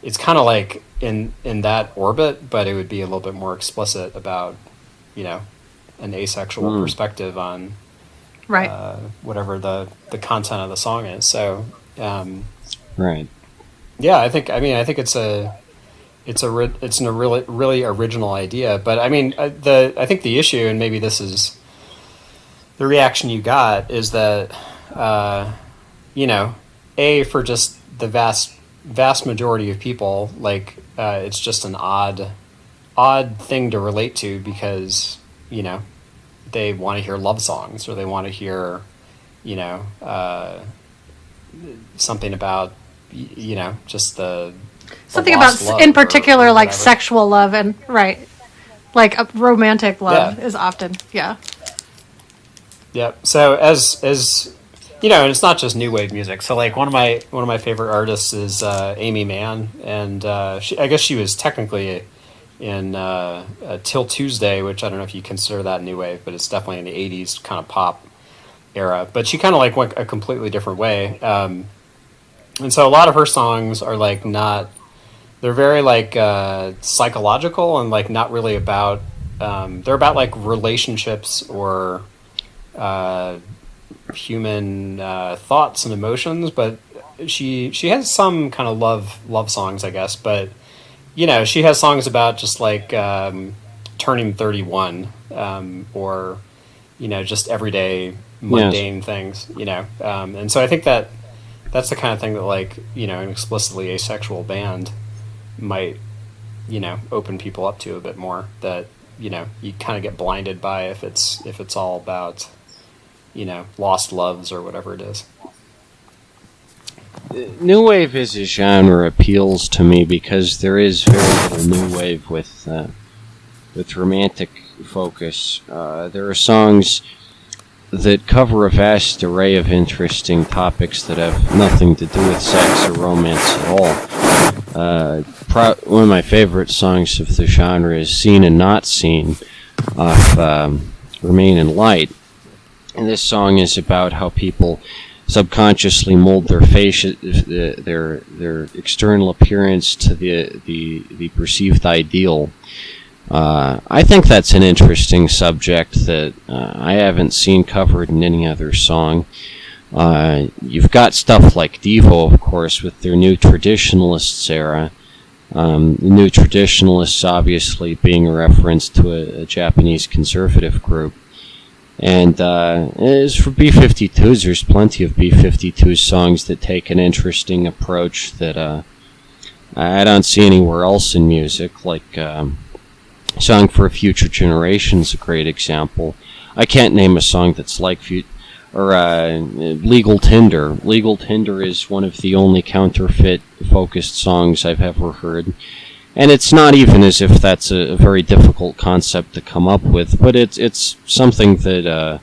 it's kind of like in that orbit, but it would be a little bit more explicit about, an asexual perspective on Right. whatever the content of the song is. So, Right. yeah, I think it's it's a really original idea. But I mean, I think the issue, and maybe this is the reaction you got, is that you know, for just the vast majority of people, like it's just an odd thing to relate to, because you know they want to hear love songs, or they want to hear, you know, something about, you know, just something about, in particular, or like sexual love, and right, like a romantic love is often, yeah. So as you know, and it's not just new wave music. So like one of my favorite artists is Amy Mann, and I guess she was technically in Till Tuesday, which I don't know if you consider that new wave, but it's definitely in the '80s kind of pop era. But she kind of like went a completely different way, and so a lot of her songs are like not. They're very like psychological, and like not really about. They're about like relationships or human thoughts and emotions, but she has some kind of love songs, I guess. But you know, she has songs about just like turning 31, or you know, just everyday mundane things. You know, and so I think that's the kind of thing that, like, you know, an explicitly asexual band might, you know, open people up to a bit more. That, you know, you kind of get blinded by if it's all about, you know, lost loves or whatever it is. New wave as a genre appeals to me because there is very little new wave with romantic focus. There are songs that cover a vast array of interesting topics that have nothing to do with sex or romance at all. One of my favorite songs of the genre is Seen and Not Seen off Remain in Light. And this song is about how people subconsciously mold their face, their external appearance to the perceived ideal. I think that's an interesting subject that I haven't seen covered in any other song. You've got stuff like Devo, of course, with their New Traditionalists era. The New Traditionalists obviously being a reference to a Japanese conservative group. And as for B-52s, there's plenty of B-52 songs that take an interesting approach that I don't see anywhere else in music, like Song for a Future Generation is a great example. I can't name a song that's like Legal Tender. Legal Tender is one of the only counterfeit-focused songs I've ever heard. And it's not even as if that's a very difficult concept to come up with, but it's something that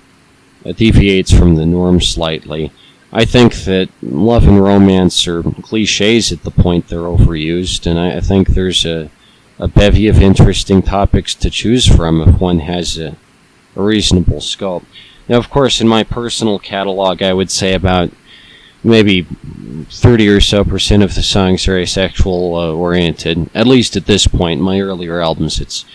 deviates from the norm slightly. I think that love and romance are cliches at the point they're overused, and I think there's a bevy of interesting topics to choose from if one has a reasonable scope. Now, of course, in my personal catalog, I would say about maybe 30 or so % of the songs are asexual oriented. At least at this point, in my earlier albums, it's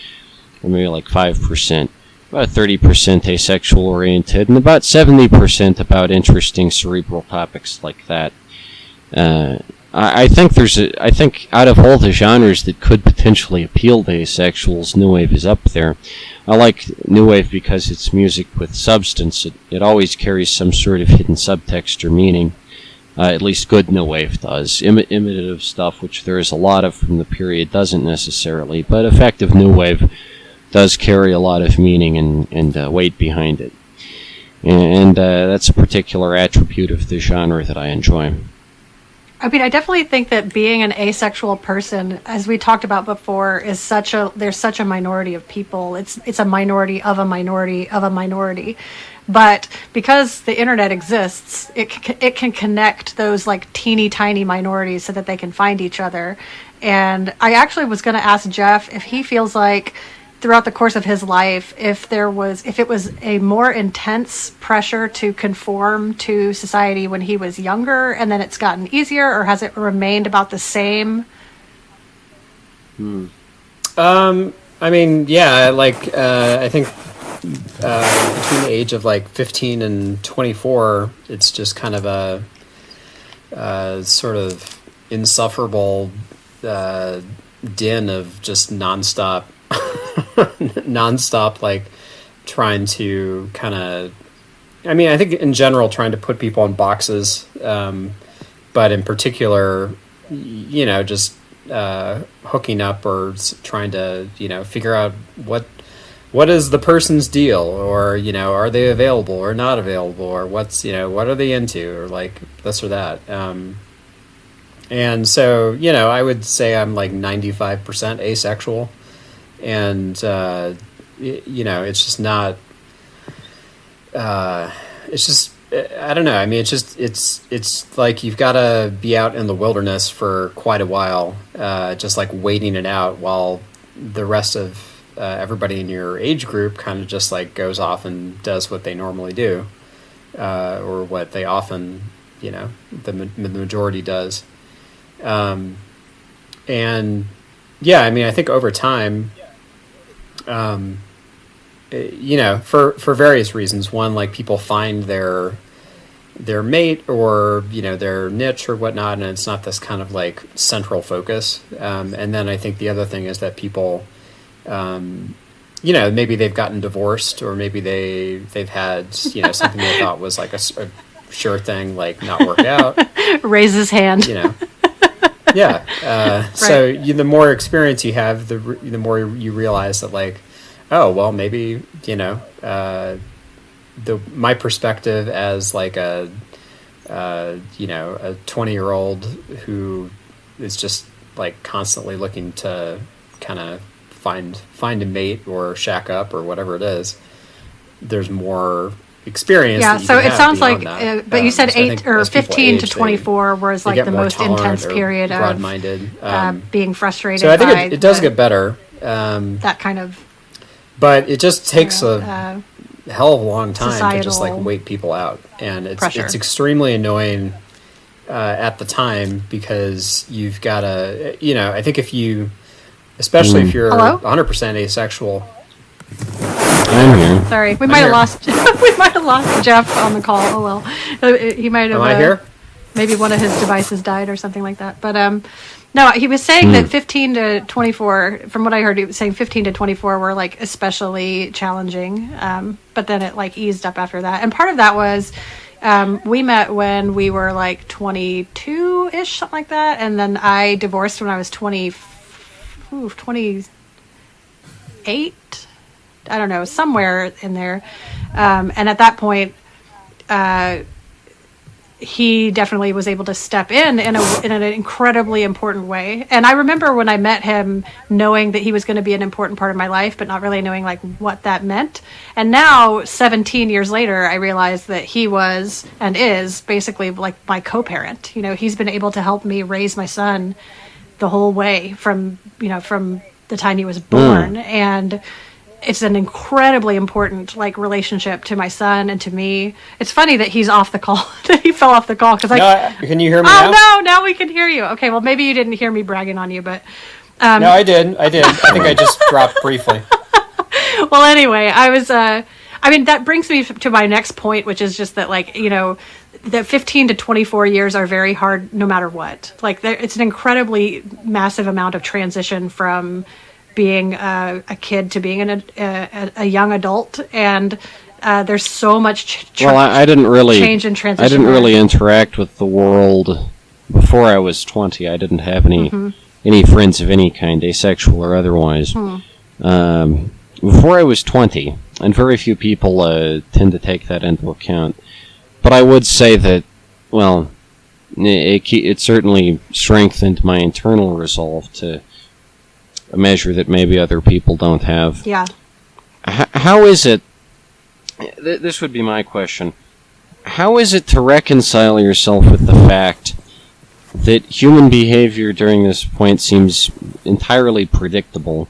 maybe like 5%. About 30% asexual oriented, and about 70% about interesting cerebral topics like that. I think out of all the genres that could potentially appeal to asexuals, new wave is up there. I like new wave because it's music with substance. It always carries some sort of hidden subtext or meaning. At least good new wave does. Imitative stuff, which there is a lot of from the period, doesn't necessarily. But effective new wave does carry a lot of meaning and weight behind it. And that's a particular attribute of the genre that I enjoy. I mean, I definitely think that being an asexual person, as we talked about before, is there's such a minority of people. It's a minority of a minority of a minority. But because the internet exists, it can connect those like teeny tiny minorities so that they can find each other. And I actually was going to ask Jeff if he feels like throughout the course of his life, if it was a more intense pressure to conform to society when he was younger, and then it's gotten easier, or has it remained about the same? I mean, yeah, like I think between the age of like 15 and 24, it's just kind of a sort of insufferable din of just nonstop, nonstop, like trying to kind of. I mean, I think in general, trying to put people in boxes, but in particular, just hooking up or trying to, figure out what is the person's deal, or are they available or not available, or what are they into, or like this or that. And so, I would say I'm like 95% asexual, and it's just not. It's just, I don't know. I mean, it's like you've got to be out in the wilderness for quite a while, just like waiting it out while the rest of everybody in your age group kind of just like goes off and does what they normally do, or what they often, the majority does. And yeah, I mean, I think over time, for various reasons. One, like people find their mate or their niche or whatnot, and it's not this kind of like central focus. And then I think the other thing is that people, maybe they've gotten divorced, or maybe they've had something they thought was like a sure thing, like not work out. Raise his hand. Yeah. Right. So the more experience you have, the more you realize that like, oh, well, maybe, my perspective as like a 20-year-old who is just like constantly looking to kind of find a mate or shack up or whatever it is, there's more experience. Yeah, so it sounds like, but you said so 8 or 15 to 24 was like the most intense period of broad-minded, being frustrated. So I think it does get better. That kind of. But it just takes a hell of a long time to just like wait people out, and it's extremely annoying at the time, because you've got to, I think if you, especially if you're 100% asexual. I'm here. Sorry, we might have lost Jeff on the call. Oh well, he might have. Am I here? Maybe one of his devices died or something like that. But no, he was saying that 15 to 24. From what I heard, he was saying 15 to 24 were like especially challenging. But then it like eased up after that, and part of that was we met when we were like 22-ish, something like that, and then I divorced when I was 28. I don't know, somewhere in there. And at that point, he definitely was able to step in an incredibly important way. And I remember when I met him, knowing that he was going to be an important part of my life, but not really knowing like what that meant. And now, 17 years later, I realize that he was and is basically like my co-parent. He's been able to help me raise my son the whole way from the time he was born. And it's an incredibly important like relationship to my son and to me. It's funny that he's off the call. That he fell off the call because can you hear me now? Oh no, now we can hear you. Okay, well maybe you didn't hear me bragging on you, but no, I did. I think I just dropped briefly. Well, anyway, I was. That brings me to my next point, which is just that like that 15 to 24 years are very hard no matter what. Like it's an incredibly massive amount of transition from being a kid to being a young adult, and there's so much I didn't really change and transition. I didn't really interact with the world before I was 20. I didn't have any friends of any kind, asexual or otherwise. Before I was 20, and very few people tend to take that into account. But I would say that, well, it certainly strengthened my internal resolve to a measure that maybe other people don't have. Yeah. How is it... This would be my question. How is it to reconcile yourself with the fact that human behavior during this point seems entirely predictable?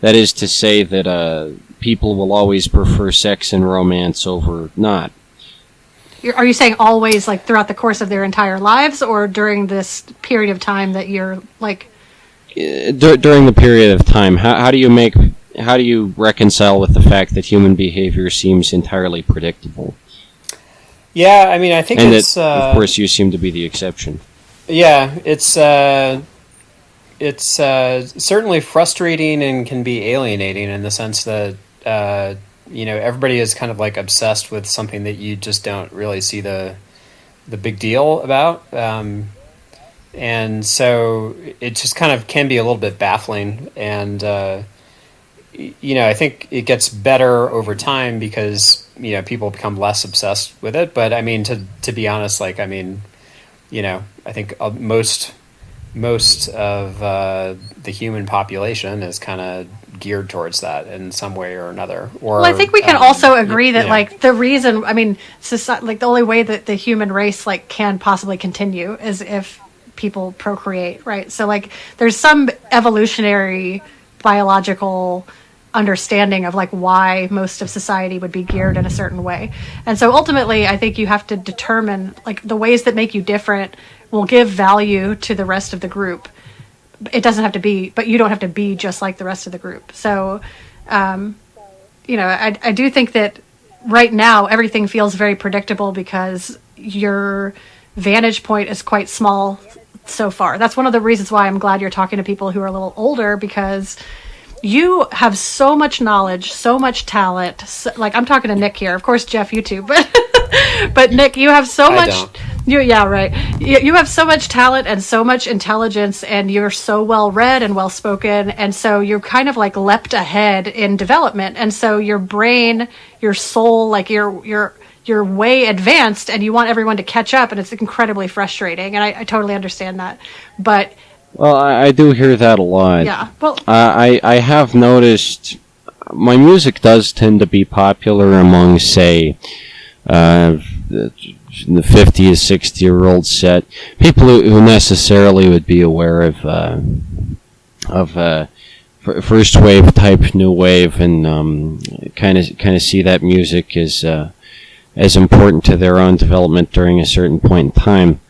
That is to say that people will always prefer sex and romance over not. Are you saying always, like throughout the course of their entire lives, or during this period of time that you're like... During the period of time, how do you reconcile with the fact that human behavior seems entirely predictable? Yeah, I mean, I think that, of course, you seem to be the exception. Yeah, it's it's certainly frustrating and can be alienating in the sense that everybody is kind of like obsessed with something that you just don't really see the big deal about, and so it just kind of can be a little bit baffling. And I think it gets better over time because people become less obsessed with it. But I mean, to be honest, like I think most of the human population is kind of geared towards that in some way or another. Or well, I think we can also agree that like the reason, I mean, society, like the only way that the human race like can possibly continue is if people procreate, right? So like there's some evolutionary biological understanding of like why most of society would be geared in a certain way. And so ultimately I think you have to determine like the ways that make you different will give value to the rest of the group. It doesn't have to be, but you don't have to be just like the rest of the group. So, I do think that right now everything feels very predictable because your vantage point is quite small so far. That's one of the reasons why I'm glad you're talking to people who are a little older, because you have so much knowledge, so much talent. So, like I'm talking to Nick here, of course, Jeff, you too, but Nick, you have so much. Yeah, right. You have so much talent and so much intelligence, and you're so well read and well spoken, and so you're kind of like leapt ahead in development, and so your brain, your soul, like you're way advanced, and you want everyone to catch up, and it's incredibly frustrating, and I totally understand that, but. Well, I do hear that a lot. Yeah. Well, I have noticed my music does tend to be popular among, say, the 50 to 60-year-old set, people who necessarily would be aware of first wave type new wave, and kind of see that music as important to their own development during a certain point in time.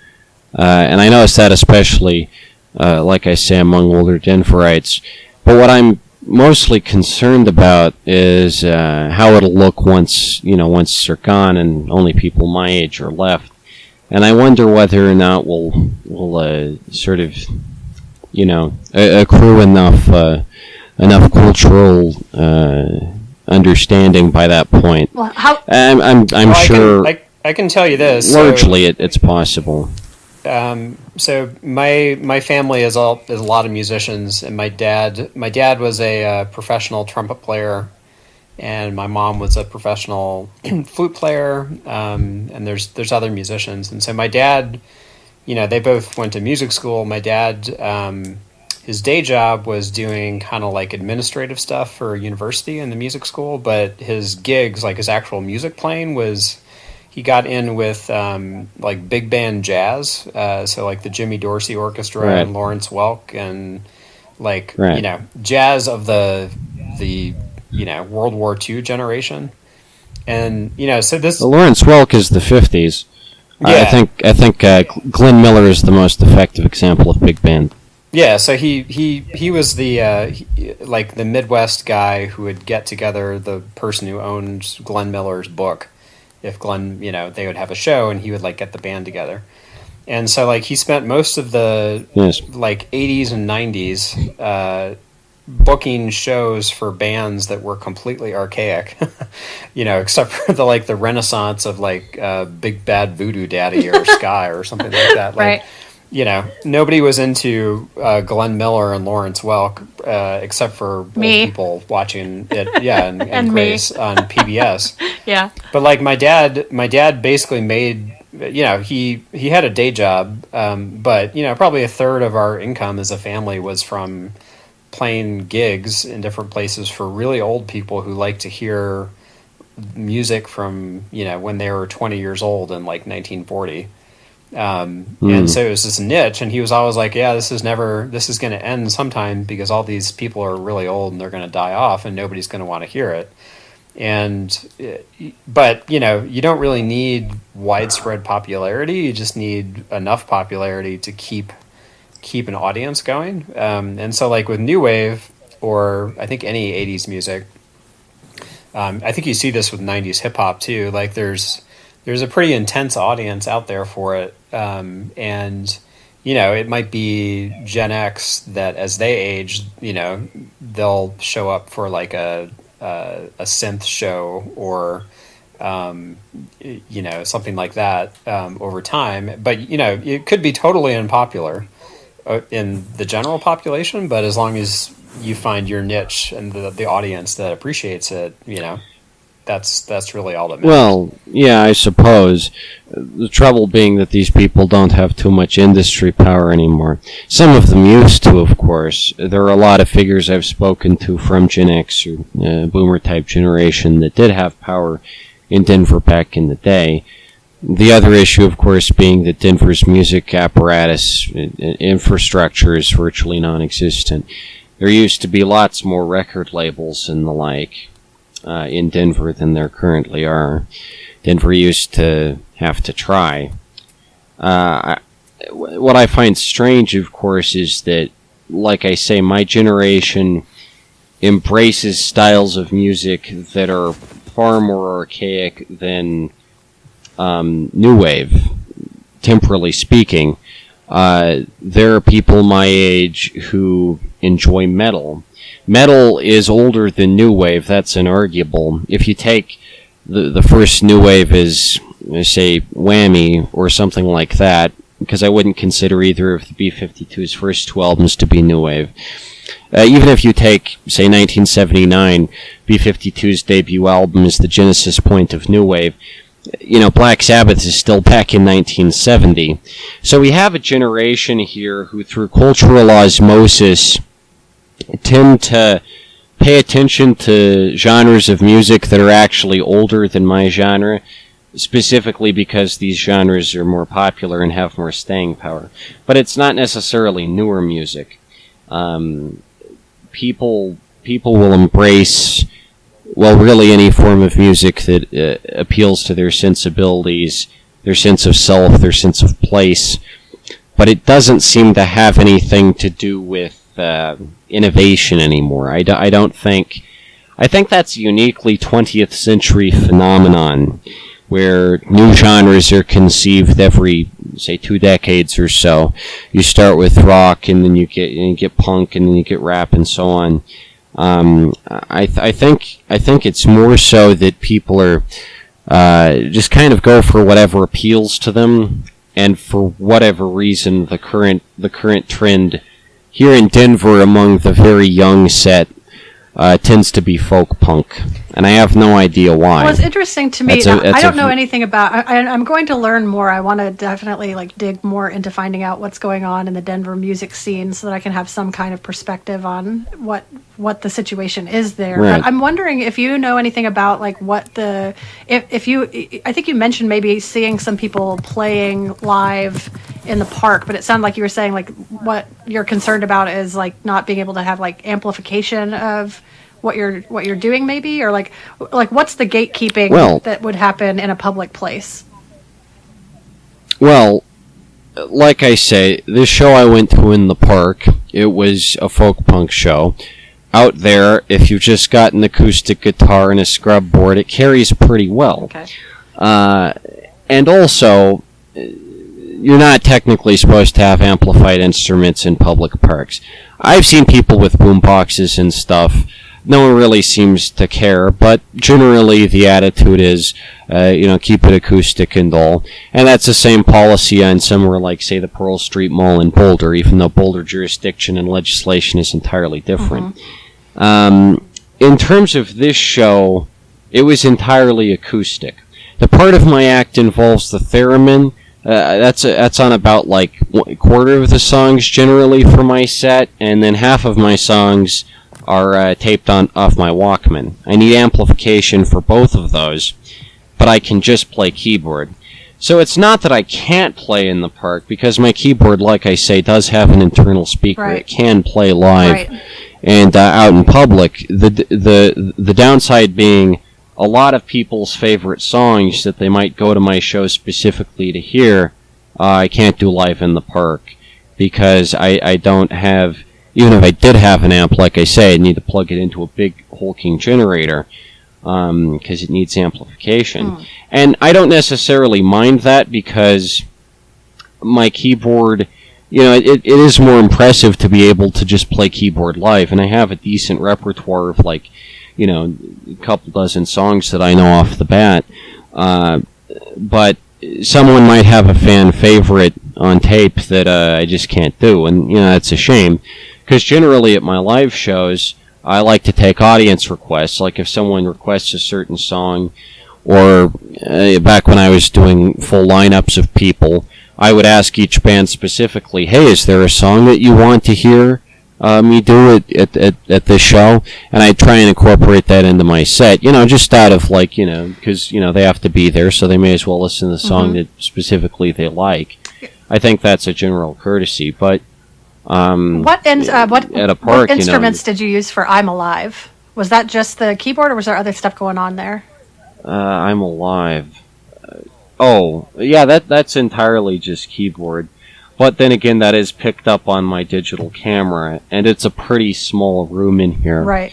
And I noticed that especially, like I say, among older Denverites. But what I'm mostly concerned about is how it'll look once they're gone and only people my age are left. And I wonder whether or not we'll sort of accrue enough cultural understanding by that point. Well, how? I'm sure. I can tell you this. Largely, it's possible. So my family is a lot of musicians, and my dad was a professional trumpet player, and my mom was a professional flute player, and there's other musicians, and so my dad, they both went to music school. My dad, his day job was doing kind of like administrative stuff for a university in the music school, but his gigs, like his actual music playing, was. He got in with like big band jazz, so like the Jimmy Dorsey Orchestra, right, and Lawrence Welk, and like jazz of the World War II generation, and so this Lawrence Welk is the 50s. Yeah. I think Glenn Miller is the most effective example of big band. Yeah, so he was the like the Midwest guy who would get together the person who owned Glenn Miller's book. If Glenn, they would have a show and he would like get the band together. And so like he spent most of the like 80s and 90s booking shows for bands that were completely archaic, except for the renaissance of like Big Bad Voodoo Daddy or Sky or something like that. Like, right. Nobody was into Glenn Miller and Lawrence Welk except for old people watching it, and Grace on PBS. Yeah. But like my dad basically made, he had a day job, but probably a third of our income as a family was from playing gigs in different places for really old people who like to hear music from when they were 20 years old in like 1940. And so it was this niche, and he was always like, this is going to end sometime because all these people are really old and they're going to die off and nobody's going to want to hear it. But you don't really need widespread popularity. You just need enough popularity to keep an audience going. And so like with new wave, or I think any 80s music, I think you see this with 90s hip hop too. Like there's a pretty intense audience out there for it. And it might be Gen X that as they age, they'll show up for like a synth show or something like that over time. But it could be totally unpopular in the general population. But as long as you find your niche and the audience that appreciates it, that's really all that matters. Well, yeah, I suppose. The trouble being that these people don't have too much industry power anymore. Some of them used to, of course. There are a lot of figures I've spoken to from Gen X or Boomer-type generation that did have power in Denver back in the day. The other issue, of course, being that Denver's music apparatus infrastructure is virtually non-existent. There used to be lots more record labels and the like in Denver than there currently are. Denver used to have to try. What I find strange, of course, is that, like I say, my generation embraces styles of music that are far more archaic than new wave, temporally speaking. There are people my age who enjoy metal. Metal is older than new wave, that's inarguable. If you take the first new wave as, say, Whammy or something like that, because I wouldn't consider either of the B-52's first two albums to be new wave. Even if you take, say, 1979, B-52's debut album is the genesis point of new wave, Black Sabbath is still back in 1970. So we have a generation here who, through cultural osmosis, tend to pay attention to genres of music that are actually older than my genre, specifically because these genres are more popular and have more staying power. But it's not necessarily newer music. People will embrace, well, really any form of music that appeals to their sensibilities, their sense of self, their sense of place. But it doesn't seem to have anything to do with innovation anymore. I don't think... I think that's a uniquely 20th century phenomenon, where new genres are conceived every, say, 2 decades or so. You start with rock, and then you get punk, and then you get rap, and so on. I think it's more so that people are just kind of go for whatever appeals to them, and for whatever reason, the current trend here in Denver among the very young set tends to be folk punk, and I have no idea why. Well, it's interesting to me. I don't know anything about. I'm going to learn more. I want to definitely dig more into finding out what's going on in the Denver music scene, so that I can have some kind of perspective on what the situation is there. Right. But I'm wondering if you know anything about what the if you. I think you mentioned maybe seeing some people playing live in the park, but it sounded like you were saying what you're concerned about is not being able to have amplification of what you're doing, maybe, or what's the gatekeeping that would happen in a public place? Well, like I say, this show I went to in the park, it was a folk punk show. Out there, if you've just got an acoustic guitar and a scrub board, it carries pretty well. Okay. And also, you're not technically supposed to have amplified instruments in public parks. I've seen people with boom boxes and stuff. No one really seems to care, but generally the attitude is, keep it acoustic and all. And that's the same policy on somewhere like, say, the Pearl Street Mall in Boulder, even though Boulder jurisdiction and legislation is entirely different. Mm-hmm. In terms of this show, it was entirely acoustic. The part of my act involves the theremin. That's on about a quarter of the songs generally for my set, and then half of my songs are taped off my Walkman. I need amplification for both of those, but I can just play keyboard. So it's not that I can't play in the park, because my keyboard, like I say, does have an internal speaker. Right. It can play live, right. And out in public. The downside being, a lot of people's favorite songs that they might go to my show specifically to hear, I can't do live in the park, because I don't have... Even if I did have an amp, like I say, I'd need to plug it into a big hulking generator, because it needs amplification. And I don't necessarily mind that, because my keyboard it is more impressive to be able to just play keyboard live, and I have a decent repertoire of like, a couple dozen songs that I know off the bat. But someone might have a fan favorite on tape that I just can't do, and that's a shame, because generally at my live shows I like to take audience requests. Like if someone requests a certain song, or back when I was doing full lineups of people, I would ask each band specifically, hey, is there a song that you want to hear me do at this show? And I'd try and incorporate that into my set, just out of like, because, they have to be there, so they may as well listen to the song that specifically they like. I think that's a general courtesy, but what instruments did you use for I'm Alive? Was that just the keyboard, or was there other stuff going on there? I'm Alive. Oh, yeah, that's entirely just keyboard. But then again, that is picked up on my digital camera, and it's a pretty small room in here. Right.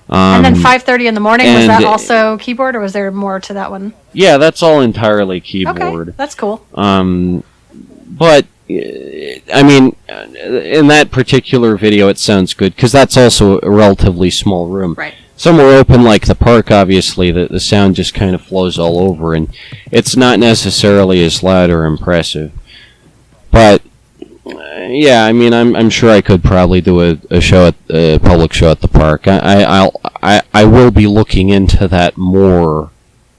And then 5:30 in the morning, was that also keyboard, or was there more to that one? Yeah, that's all entirely keyboard. Okay, that's cool. But, I mean, in that particular video, it sounds good, because that's also a relatively small room. Right. Somewhere open like the park, obviously, the sound just kind of flows all over, and it's not necessarily as loud or impressive. But yeah, I mean, I'm sure I could probably do a show at a public show at the park. I will be looking into that more.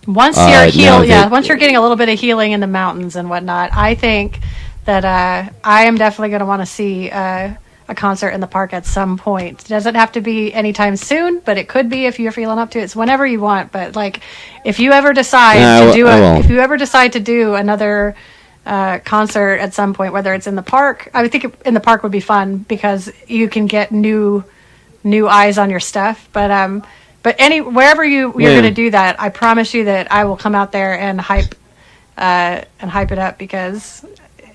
Once you're healed, once you're getting a little bit of healing in the mountains and whatnot, I think that I am definitely going to want to see a concert in the park at some point. It doesn't have to be anytime soon, but it could be if you're feeling up to it. It's whenever you want. But like, if you ever decide to do another concert at some point, whether it's in the park, I would think in the park would be fun because you can get new eyes on your stuff. But wherever you're going to do that, I promise you that I will come out there and hype it up, because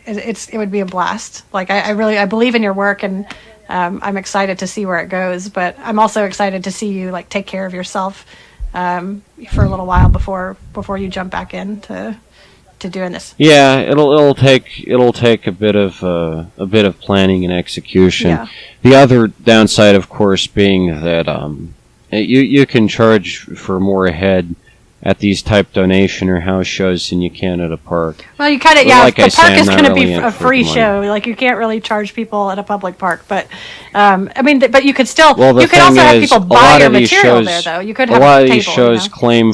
it would be a blast. Like I believe in your work, and I'm excited to see where it goes. But I'm also excited to see you like take care of yourself for a little while before you jump back into doing this. Yeah, it'll take a bit of planning and execution. Yeah. The other downside, of course, being that you can charge for more ahead at these type donation or house shows than you can at a park. Well, you kind of, the park is going to be a free show. Like, you can't really charge people at a public park. But, but you could still, you could also have people buy your material there, though. You could have a lot of these shows claim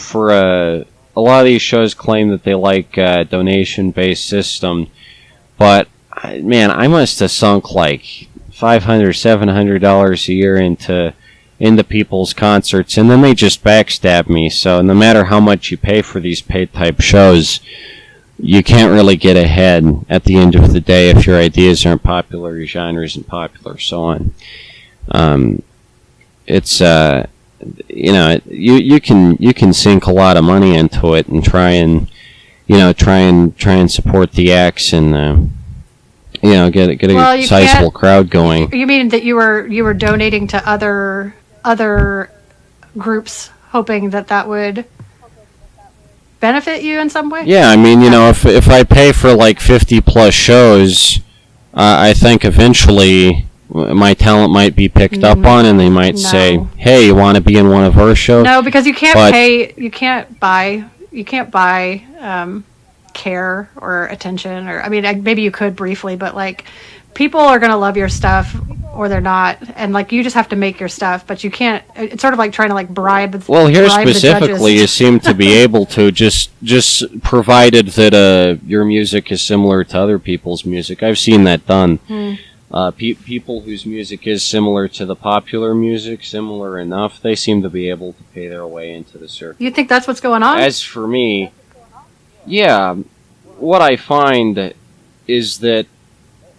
a lot of these shows claim that they like a donation-based system. But, man, I must have sunk like $500, $700 a year into people's concerts, and then they just backstab me. So no matter how much you pay for these paid type shows, you can't really get ahead at the end of the day if your ideas aren't popular, your genre isn't popular, so on. It's you can sink a lot of money into it and try and support the acts and get a sizable crowd going. You mean that you were donating to other groups, hoping that would benefit you in some way? Yeah, I mean, if I pay for like 50 plus shows, I think eventually my talent might be picked up on, and they might say, "Hey, you want to be in one of our shows?" No, because you can't buy care or attention, or maybe you could briefly, but like, people are going to love your stuff or they're not, and like, you just have to make your stuff, but you can't. It's sort of like trying to like bribe. Well, here specifically, you seem to be able to just provided that your music is similar to other people's music. I've seen that done. People whose music is similar to the popular music, similar enough, they seem to be able to pay their way into the circuit. You think that's what's going on? As for me, yeah, what I find is that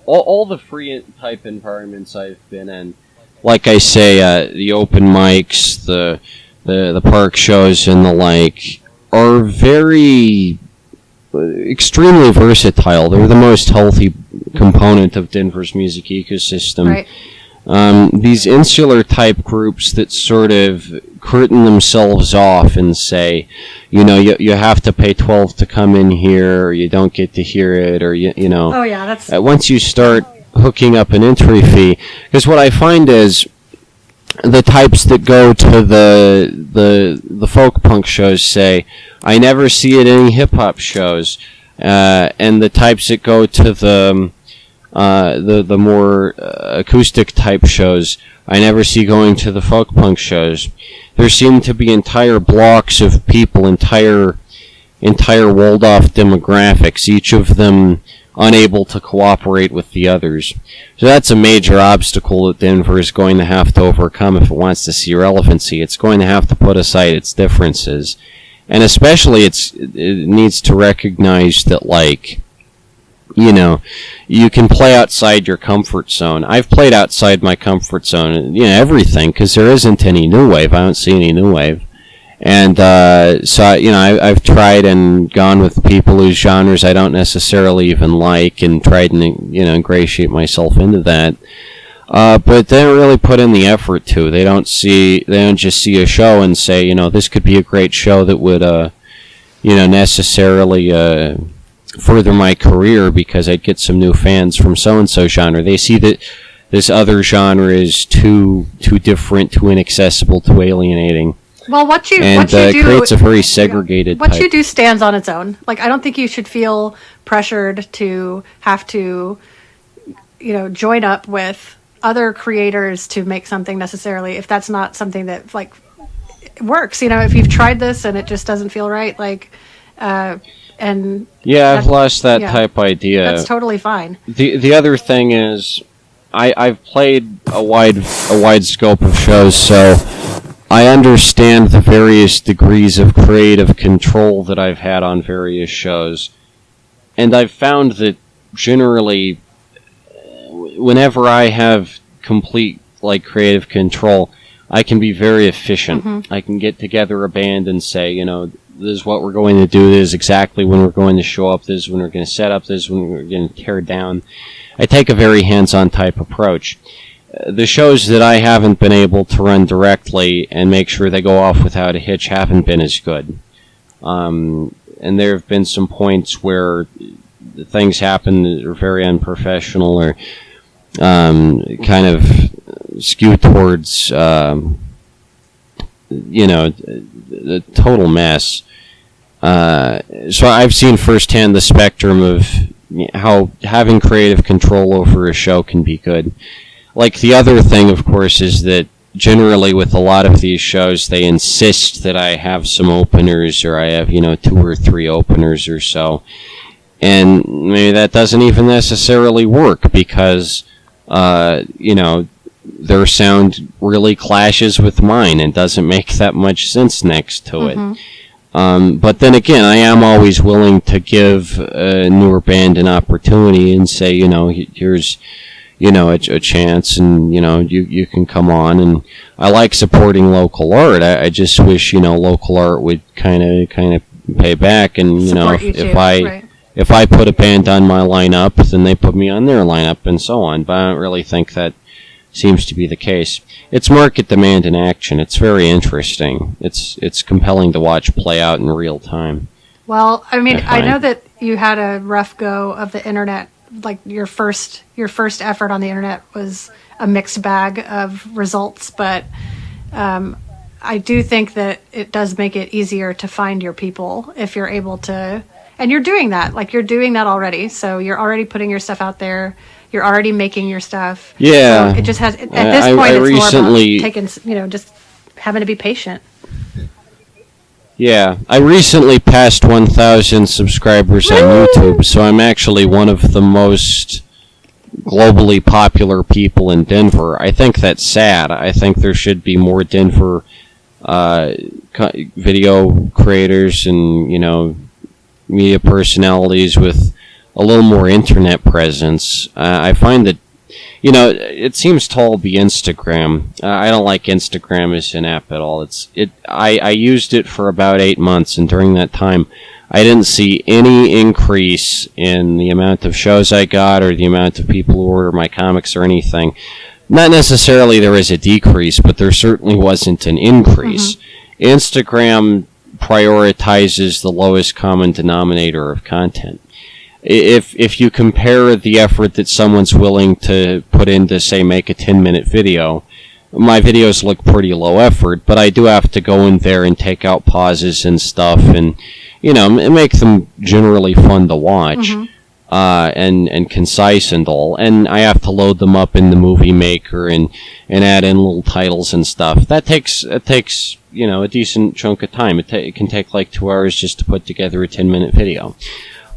all the free type environments I've been in, like I say, the open mics, the park shows, and the like, are very extremely versatile. They're the most healthy component of Denver's music ecosystem. Right. These insular type groups that sort of curtain themselves off and say, you have to pay $12 to come in here, or you don't get to hear it, or Oh yeah, that's once you start hooking up an entry fee, because what I find is the types that go to the folk punk shows say, I never see it at any hip hop shows, and the types that go to the more acoustic type shows, I never see going to the folk punk shows. There seem to be entire blocks of people, entire walled off demographics, each of them unable to cooperate with the others. So that's a major obstacle that Denver is going to have to overcome if it wants to see relevancy. It's going to have to put aside its differences. And especially it needs to recognize that, like, you know, you can play outside your comfort zone. I've played outside my comfort zone, you know, everything, because there isn't any new wave. I don't see any new wave. And so, you know, I've tried and gone with people whose genres I don't necessarily even like, and tried and, you know, ingratiate myself into that. But they don't really put in the effort to. They don't just see a show and say, you know, this could be a great show that would, you know, necessarily further my career because I'd get some new fans from so-and-so genre. They see that this other genre is too different, too inaccessible, too alienating. Well, what you do creates a very segregated What type. you do stands on its own. Like, I don't think you should feel pressured to have to, you know, join up with other creators to make something necessarily, if that's not something that, like, works. You know, if you've tried this and it just doesn't feel right, like, and yeah, I've lost that type idea. That's totally fine. The other thing is, I've played a wide scope of shows, so I understand the various degrees of creative control that I've had on various shows, and I've found that generally, whenever I have complete, like, creative control, I can be very efficient. Mm-hmm. I can get together a band and say, you know, this is what we're going to do, this is exactly when we're going to show up, this is when we're going to set up, this is when we're going to tear down. I take a very hands-on type approach. The shows that I haven't been able to run directly and make sure they go off without a hitch haven't been as good. And there have been some points where things happen that are very unprofessional or kind of skewed towards, you know, the total mess. So I've seen firsthand the spectrum of how having creative control over a show can be good. Like, the other thing, of course, is that generally with a lot of these shows, they insist that I have some openers, or I have, you know, 2 or 3 openers or so. And maybe that doesn't even necessarily work because, you know, their sound really clashes with mine and doesn't make that much sense next to it. But then again, I am always willing to give a newer band an opportunity and say, you know, here's, you know, a chance, and, you know, you can come on. And I like supporting local art. I just wish, you know, local art would kind of pay back. And, you know, if I put a band on my lineup, then they put me on their lineup, and so on. But I don't really think that seems to be the case. It's market demand in action. It's very interesting. It's compelling to watch play out in real time. Well, I mean, I know that you had a rough go of the internet. Like, your first effort on the internet was a mixed bag of results, but I do think that it does make it easier to find your people if you're able to, and you're doing that. Like, you're doing that already, so you're already putting your stuff out there. You're already making your stuff. Yeah. So it just has, at this point, it's more about taking, you know, just having to be patient. Yeah, I recently passed 1,000 subscribers on YouTube, so I'm actually one of the most globally popular people in Denver. I think that's sad. I think there should be more Denver video creators and, you know, media personalities with a little more internet presence. I find that, you know, it seems to all be Instagram. I don't like Instagram as an app at all. I used it for about 8 months, and during that time, I didn't see any increase in the amount of shows I got or the amount of people who order my comics or anything. Not necessarily there was a decrease, but there certainly wasn't an increase. Instagram prioritizes the lowest common denominator of content. if you compare the effort that someone's willing to put in to, say, make a 10-minute video, my videos look pretty low effort, but I do have to go in there and take out pauses and stuff, and make them generally fun to watch, and concise and all. And I have to load them up in the Movie Maker and add in little titles and stuff. That takes a decent chunk of time. It can take like 2 hours just to put together a 10-minute video.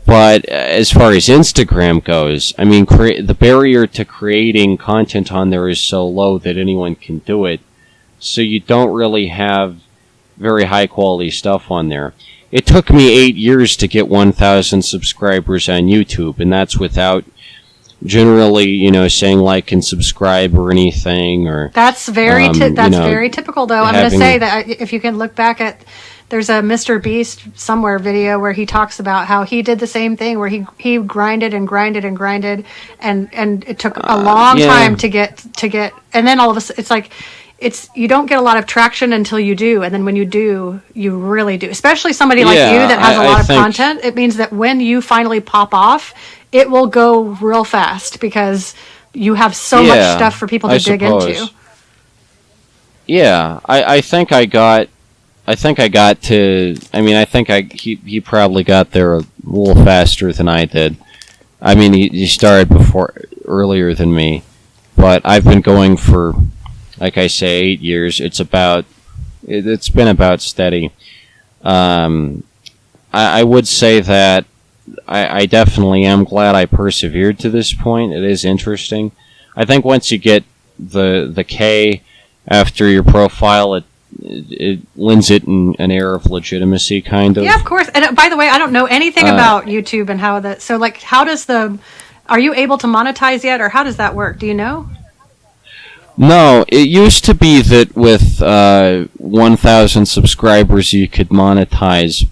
But as far as Instagram goes, I mean, the barrier to creating content on there is so low that anyone can do it. So you don't really have very high quality stuff on there. It took me 8 years to get 1,000 subscribers on YouTube, and that's without generally, saying like and subscribe or anything. Or that's very very typical, though. I'm going to say that if you can look back at. There's a Mr. Beast somewhere video where he talks about how he did the same thing, where he grinded and grinded and grinded, and it took a long time to get, and then all of a sudden you don't get a lot of traction until you do, and then when you do, you really do. Especially somebody like you that has a lot of content. It means that when you finally pop off, it will go real fast because you have so much stuff for people to dig into. Yeah, I think I got to. I mean, I think he probably got there a little faster than I did. I mean, he started earlier than me, but I've been going for, like I say, 8 years. It's been about steady. I would say that I definitely am glad I persevered to this point. It is interesting. I think once you get the K after your profile, it lends it an air of legitimacy, kind of. Yeah, of course. And by the way, I don't know anything about YouTube and how that. So, like, are you able to monetize yet, or how does that work? Do you know? No, it used to be that with 1,000 subscribers you could monetize,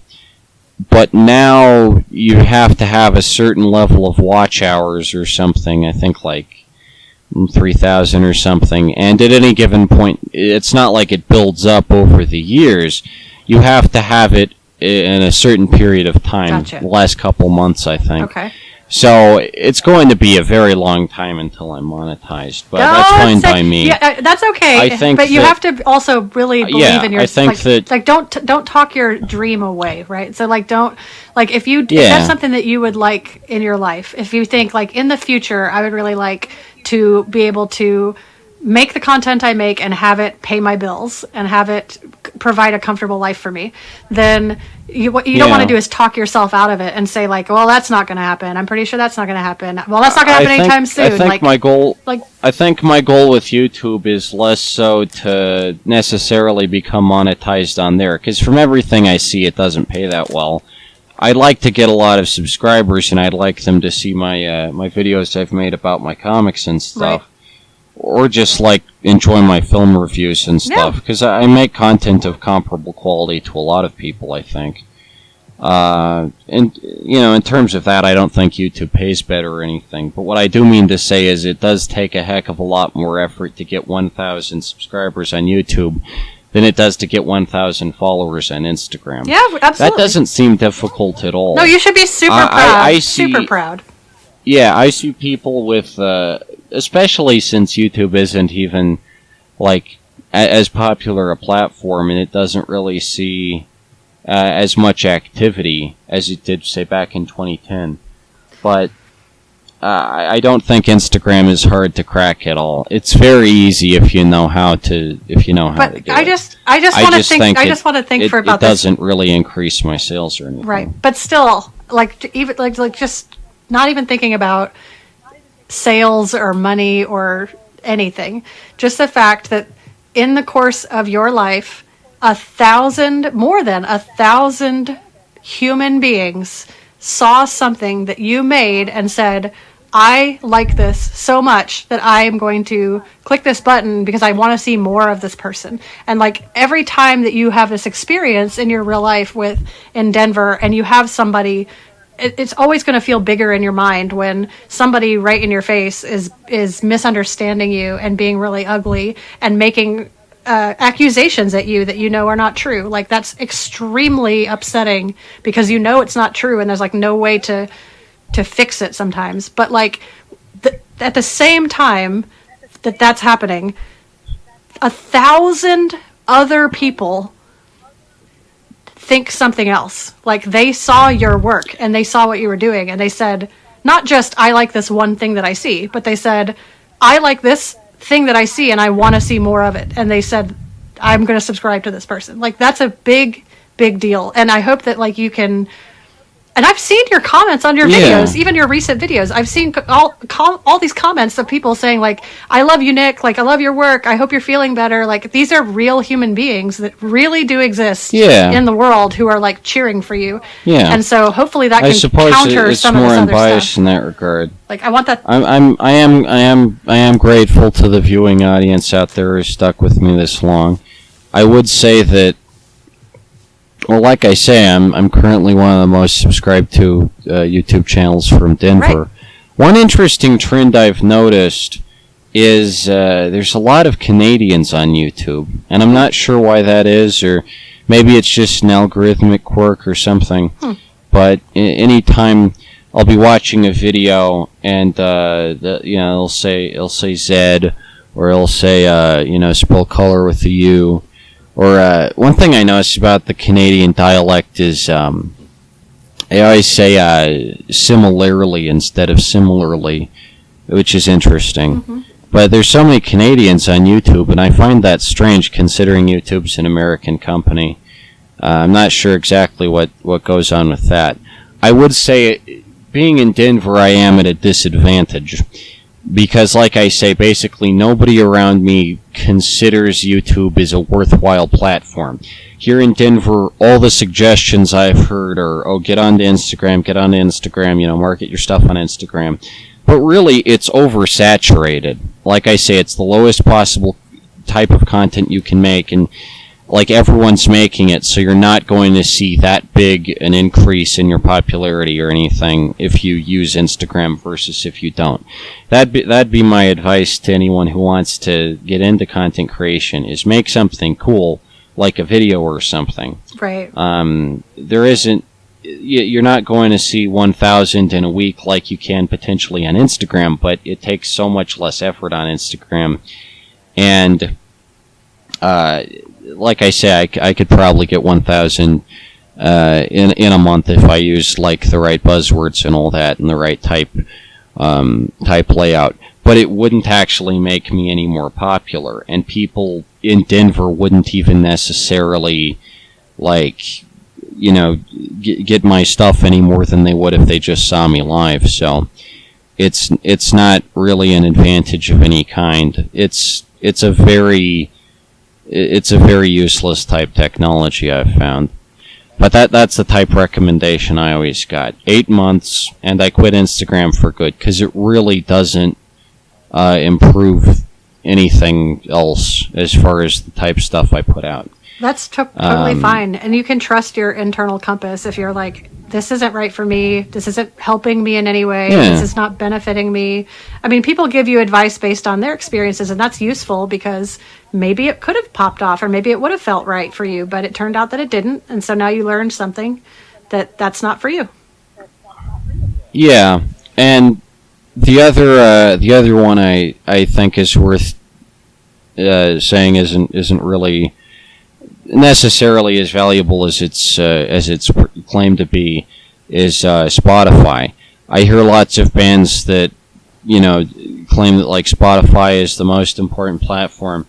but now you have to have a certain level of watch hours or something. I think like 3,000 or something, and at any given point, it's not like it builds up over the years. You have to have it in a certain period of time. Gotcha. The last couple months, I think. Okay. So it's going to be a very long time until I'm monetized, but that's fine by me. Yeah, that's okay. I think but you have to also really believe in your. I think don't talk your dream away, right? So don't if that's something that you would like in your life. If you think like in the future, I would really like to be able to make the content I make and have it pay my bills and have it provide a comfortable life for me, then what you don't want to do is talk yourself out of it and say like, well, that's not going to happen. I'm pretty sure that's not going to happen. Well, that's not going to happen anytime soon. I think my goal with YouTube is less so to necessarily become monetized on there, because from everything I see, it doesn't pay that well. I'd like to get a lot of subscribers, and I'd like them to see my my videos I've made about my comics and stuff. Right. Or just like enjoy my film reviews and stuff, because I make content of comparable quality to a lot of people, I think. And in terms of that, I don't think YouTube pays better or anything. But what I do mean to say is it does take a heck of a lot more effort to get 1,000 subscribers on YouTube than it does to get 1,000 followers on Instagram. Yeah, absolutely. That doesn't seem difficult at all. No, you should be super proud. Super proud. Yeah, I see people with, especially since YouTube isn't even, like, as popular a platform, and it doesn't really see as much activity as it did, say, back in 2010. But I don't think Instagram is hard to crack at all. It's very easy if you know how to do it. I just want to think for about this. It doesn't really increase my sales or anything. Right, but still, just not even thinking about sales or money or anything. Just the fact that in the course of your life, more than 1,000 human beings saw something that you made and said, I like this so much that I am going to click this button because I want to see more of this person. And like every time that you have this experience in your real life in Denver, and you have somebody, it's always going to feel bigger in your mind when somebody right in your face is misunderstanding you and being really ugly and making accusations at you that are not true. Like that's extremely upsetting because it's not true, and there's like no way to to fix it sometimes. But like at the same time that's happening, 1,000 other people think something else. Like they saw your work and they saw what you were doing and they said, not just I like this one thing that I see, but they said, I like this thing that I see and I want to see more of it. And they said, I'm going to subscribe to this person. Like that's a big deal. And I hope that like you can, and I've seen your comments on your videos, even your recent videos. I've seen all these comments of people saying like, I love you, Nick. Like, I love your work. I hope you're feeling better. Like, these are real human beings that really do exist in the world who are like cheering for you. Yeah. And so hopefully that can counter some of this other stuff. I suppose it's more unbiased in that regard. Like, I want that. I am grateful to the viewing audience out there who stuck with me this long. I would say that, well, like I say, I'm currently one of the most subscribed to YouTube channels from Denver. Right. One interesting trend I've noticed is there's a lot of Canadians on YouTube, and I'm not sure why that is, or maybe it's just an algorithmic quirk or something. But anytime I'll be watching a video and it'll say Zed, or it'll say spell color with a U. Or one thing I noticed about the Canadian dialect is they always say similarly instead of similarly, which is interesting. Mm-hmm. But there's so many Canadians on YouTube, and I find that strange considering YouTube's an American company. I'm not sure exactly what goes on with that. I would say, being in Denver, I am at a disadvantage. Because, like I say, basically nobody around me considers YouTube as a worthwhile platform. Here in Denver, all the suggestions I've heard are, get onto Instagram, market your stuff on Instagram. But really, it's oversaturated. Like I say, it's the lowest possible type of content you can make, and like everyone's making it, so you're not going to see that big an increase in your popularity or anything if you use Instagram versus if you don't. That'd be my advice to anyone who wants to get into content creation, is make something cool, like a video or something. Right. You're not going to see 1,000 in a week like you can potentially on Instagram, but it takes so much less effort on Instagram. And, like I say, I could probably get 1,000 in a month if I used like the right buzzwords and all that and the right type layout. But it wouldn't actually make me any more popular, and people in Denver wouldn't even necessarily get my stuff any more than they would if they just saw me live. So it's not really an advantage of any kind. It's a very useless type technology, I've found. But that's the type recommendation I always got. 8 months, and I quit Instagram for good, because it really doesn't improve anything else as far as the type stuff I put out. That's totally fine. And you can trust your internal compass if you're like, this isn't right for me, this isn't helping me in any way, this is not benefiting me. I mean, people give you advice based on their experiences, and that's useful because maybe it could have popped off, or maybe it would have felt right for you, but it turned out that it didn't, and so now you learned something that's not for you. Yeah, and the other one I think is worth saying isn't really necessarily as valuable as it's claimed to be, is Spotify. I hear lots of bands that claim that like Spotify is the most important platform,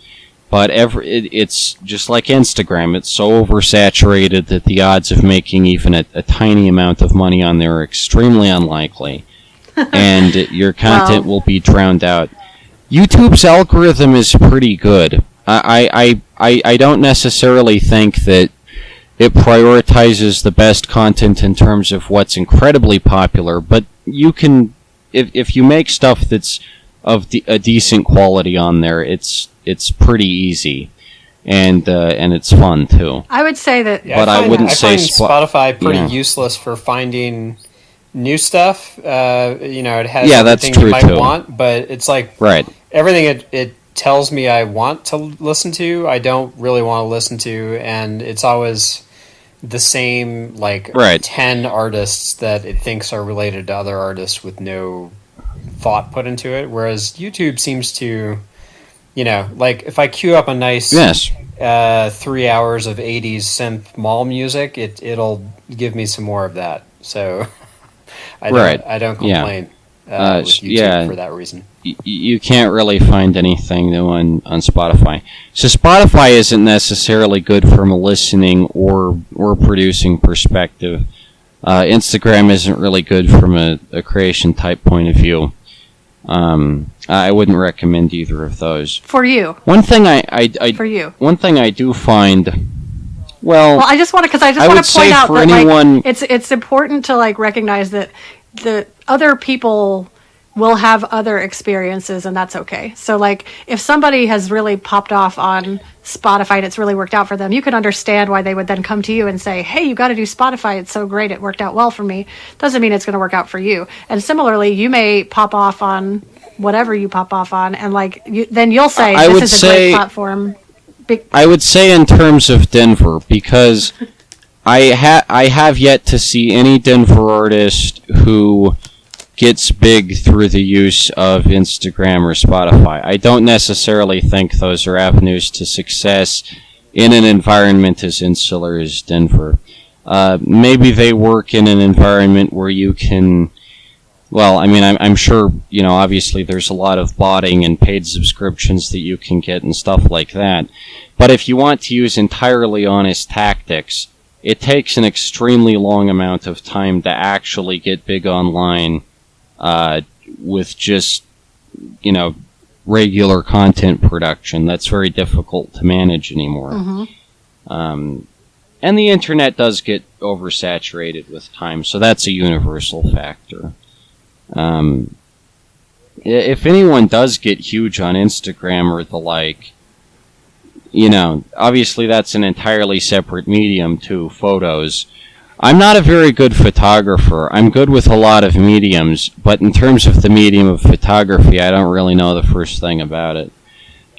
but it's just like Instagram. It's so oversaturated that the odds of making even a tiny amount of money on there are extremely unlikely, and your content will be drowned out. YouTube's algorithm is pretty good. I don't necessarily think that it prioritizes the best content in terms of what's incredibly popular, but you can, if you make stuff that's of a decent quality on there, it's pretty easy, and it's fun too. I would say that, but I wouldn't say Spotify pretty useless for finding new stuff. It has everything you might want, but it's like everything it tells me I want to listen to, I don't really want to listen to, and it's always the same like Right. 10 artists that it thinks are related to other artists with no thought put into it. Whereas YouTube seems to, like if I queue up a nice Yes. 3 hours of 80s synth mall music, it'll give me some more of that. So Right. I don't Yeah. complain with YouTube Yeah. for that reason. You can't really find anything new on Spotify. So Spotify isn't necessarily good from a listening or producing perspective. Instagram isn't really good from a creation type point of view. I wouldn't recommend either of those. For you. One thing For you. One thing I do find, well, Well, I just want to I would point say out for that anyone- it's important to like recognize that the other people will have other experiences, and that's okay. So like if somebody has really popped off on Spotify and it's really worked out for them, you can understand why they would then come to you and say, hey, you got to do Spotify, it's so great, it worked out well for me. Doesn't mean it's going to work out for you. And similarly, you may pop off on whatever you pop off on, and like then you'll say, I would this is a say- great platform. I would say in terms of Denver, because I have yet to see any Denver artist who gets big through the use of Instagram or Spotify. I don't necessarily think those are avenues to success in an environment as insular as Denver. Maybe they work in an environment where you can, well, I mean, I'm sure, obviously there's a lot of botting and paid subscriptions that you can get and stuff like that. But if you want to use entirely honest tactics, it takes an extremely long amount of time to actually get big online with just, regular content production. That's very difficult to manage anymore. Mm-hmm. And the internet does get oversaturated with time, so that's a universal factor. If anyone does get huge on Instagram or the like, obviously that's an entirely separate medium to photos. I'm not a very good photographer. I'm good with a lot of mediums, but in terms of the medium of photography, I don't really know the first thing about it.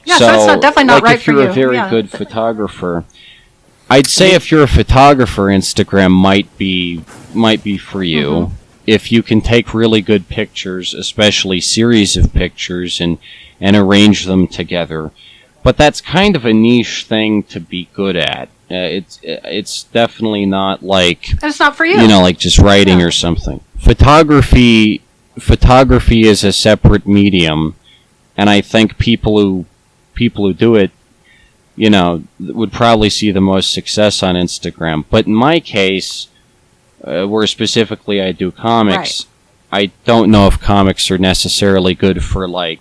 Yeah, so it's definitely not right if for you're you. a very Yeah. good photographer, I'd say if you're a photographer, Instagram might be for you. Mm-hmm. If you can take really good pictures, especially series of pictures, and arrange them together. But that's kind of a niche thing to be good at. It's definitely not like, And it's not for you. like just writing or something. Photography is a separate medium, and I think people who do it, would probably see the most success on Instagram. But in my case, where specifically I do comics, I don't know if comics are necessarily good for like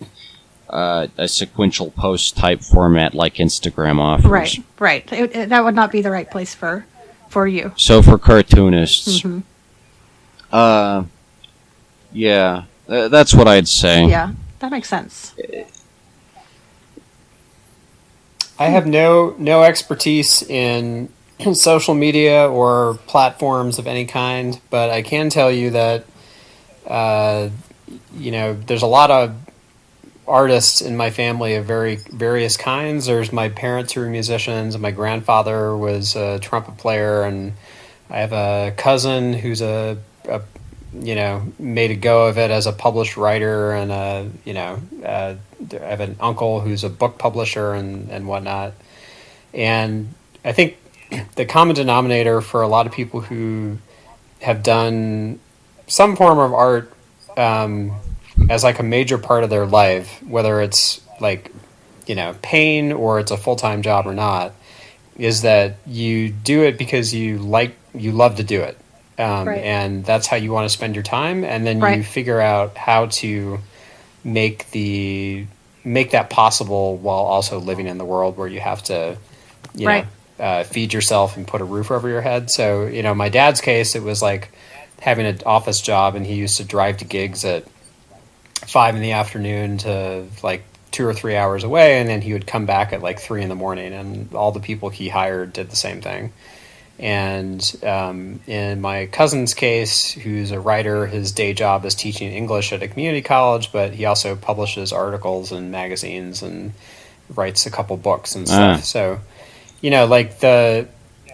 a sequential post type format like Instagram offers. Right. That would not be the right place for you. So for cartoonists, Mhm. yeah, that's what I'd say. Yeah, that makes sense. I have no expertise in social media or platforms of any kind, but I can tell you that there's a lot of artists in my family of various kinds. There's my parents who are musicians, and my grandfather was a trumpet player, and I have a cousin who's made a go of it as a published writer, and I have an uncle who's a book publisher and whatnot. And I think the common denominator for a lot of people who have done some form of art as like a major part of their life, whether it's like, pain or it's a full-time job or not, is that you do it because you love to do it. Right. And that's how you want to spend your time. And then Right. you figure out how to make that possible while also living in the world where you have to, Right. feed yourself and put a roof over your head. So, my dad's case, it was like having an office job, and he used to drive to gigs at 5 p.m. to like 2 or 3 hours away, and then he would come back at like 3 a.m, and all the people he hired did the same thing. And in my cousin's case, who's a writer, his day job is teaching English at a community college, but he also publishes articles in magazines and writes a couple books and stuff. So,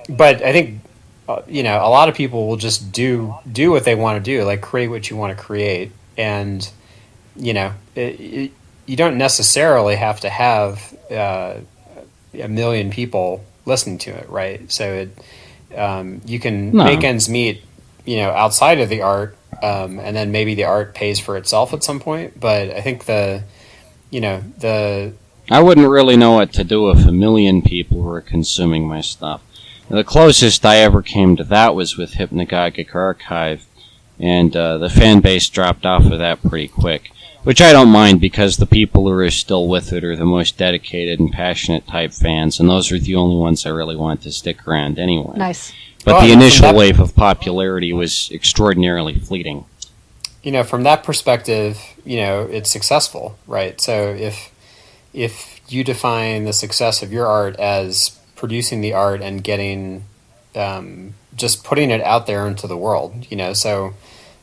but I think a lot of people will just do what they want to do, like create what you want to create, and you don't necessarily have to have a million people listening to it, right? So you can make ends meet, outside of the art, and then maybe the art pays for itself at some point. But I think the I wouldn't really know what to do if a million people were consuming my stuff. The closest I ever came to that was with Hypnagogic Archive, and the fan base dropped off of that pretty quick. Which I don't mind, because the people who are still with it are the most dedicated and passionate type fans, and those are the only ones I really want to stick around anyway. Nice. But the initial wave of popularity was extraordinarily fleeting. From that perspective, it's successful, right? So if you define the success of your art as producing the art and getting, just putting it out there into the world, so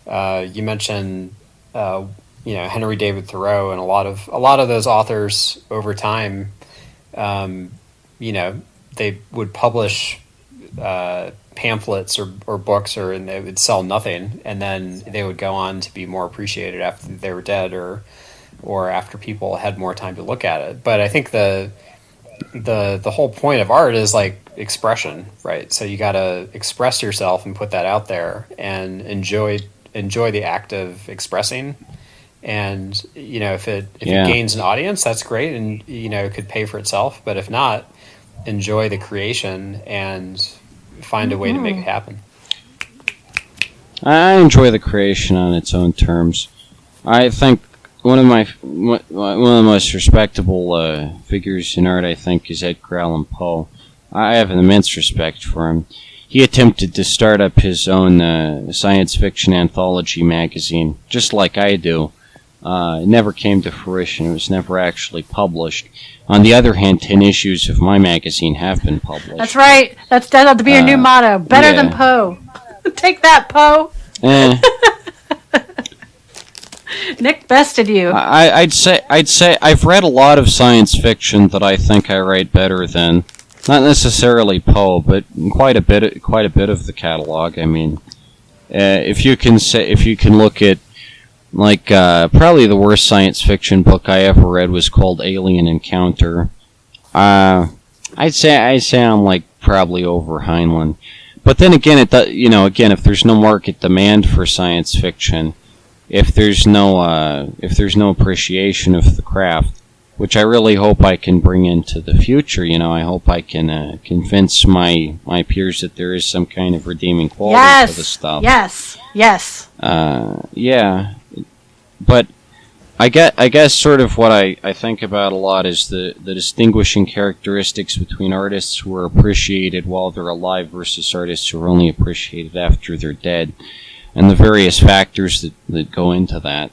you mentioned, Henry David Thoreau, and a lot of those authors over time, they would publish pamphlets or books, and they would sell nothing, and then they would go on to be more appreciated after they were dead, or after people had more time to look at it. But I think the whole point of art is like expression, right? So you got to express yourself and put that out there, and enjoy the act of expressing. And if it gains an audience, that's great, and it could pay for itself. But if not, enjoy the creation and find a way to make it happen. I enjoy the creation on its own terms. I think one of the most respectable figures in art, I think, is Edgar Allan Poe. I have an immense respect for him. He attempted to start up his own science fiction anthology magazine, just like I do. It never came to fruition. It was never actually published. On the other hand, 10 issues of my magazine have been published. That's right. That ought to be your new motto. Better than Poe. Take that, Poe. Nick bested you. I'd say I've read a lot of science fiction that I think I write better than. Not necessarily Poe, but quite a bit of the catalog. I mean, if you can look at, like, probably the worst science fiction book I ever read was called Alien Encounter. I'd say I'm like probably over Heinlein. But then again, if there's no market demand for science fiction, if there's no appreciation of the craft, which I really hope I can bring into the future, I hope I can convince my peers that there is some kind of redeeming quality to the stuff. Yes. Yeah. But I guess sort of what I think about a lot is the distinguishing characteristics between artists who are appreciated while they're alive versus artists who are only appreciated after they're dead, and the various factors that go into that.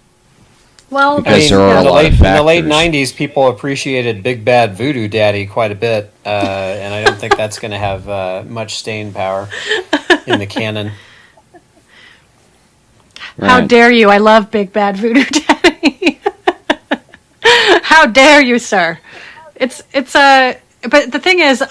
Well, because there are a lot of factors. In the late 90s, people appreciated Big Bad Voodoo Daddy quite a bit, and I don't think that's going to have much staying power in the canon. Right. How dare you? I love Big Bad Voodoo Daddy. How dare you, sir? But the thing is,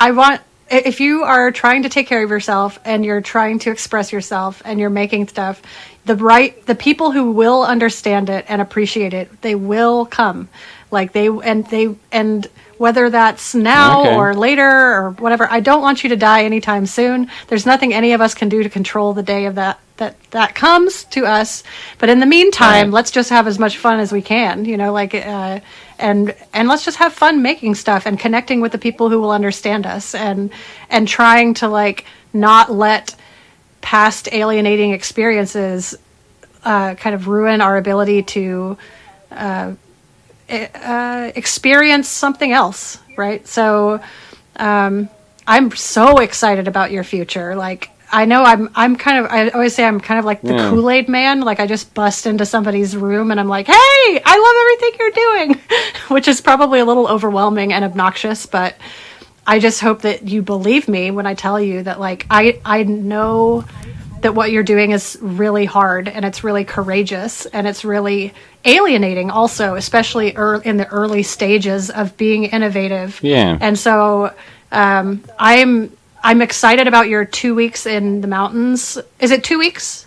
if you are trying to take care of yourself and you're trying to express yourself and you're making stuff, the people who will understand it and appreciate it, they will come. And whether that's now or later or whatever, I don't want you to die anytime soon. There's nothing any of us can do to control the day of that comes to us. But in the meantime, let's just have as much fun as we can, and let's just have fun making stuff and connecting with the people who will understand us, and trying to not let past alienating experiences kind of ruin our ability to experience something else, right? So I'm so excited about your future. I know I always say I'm kind of like the Kool-Aid man. I just bust into somebody's room and I'm like, hey, I love everything you're doing, which is probably a little overwhelming and obnoxious, but I just hope that you believe me when I tell you that I know that what you're doing is really hard, and it's really courageous, and it's really alienating also, especially in the early stages of being innovative. Yeah. And so I'm I'm excited about your 2 weeks in the mountains. Is it 2 weeks?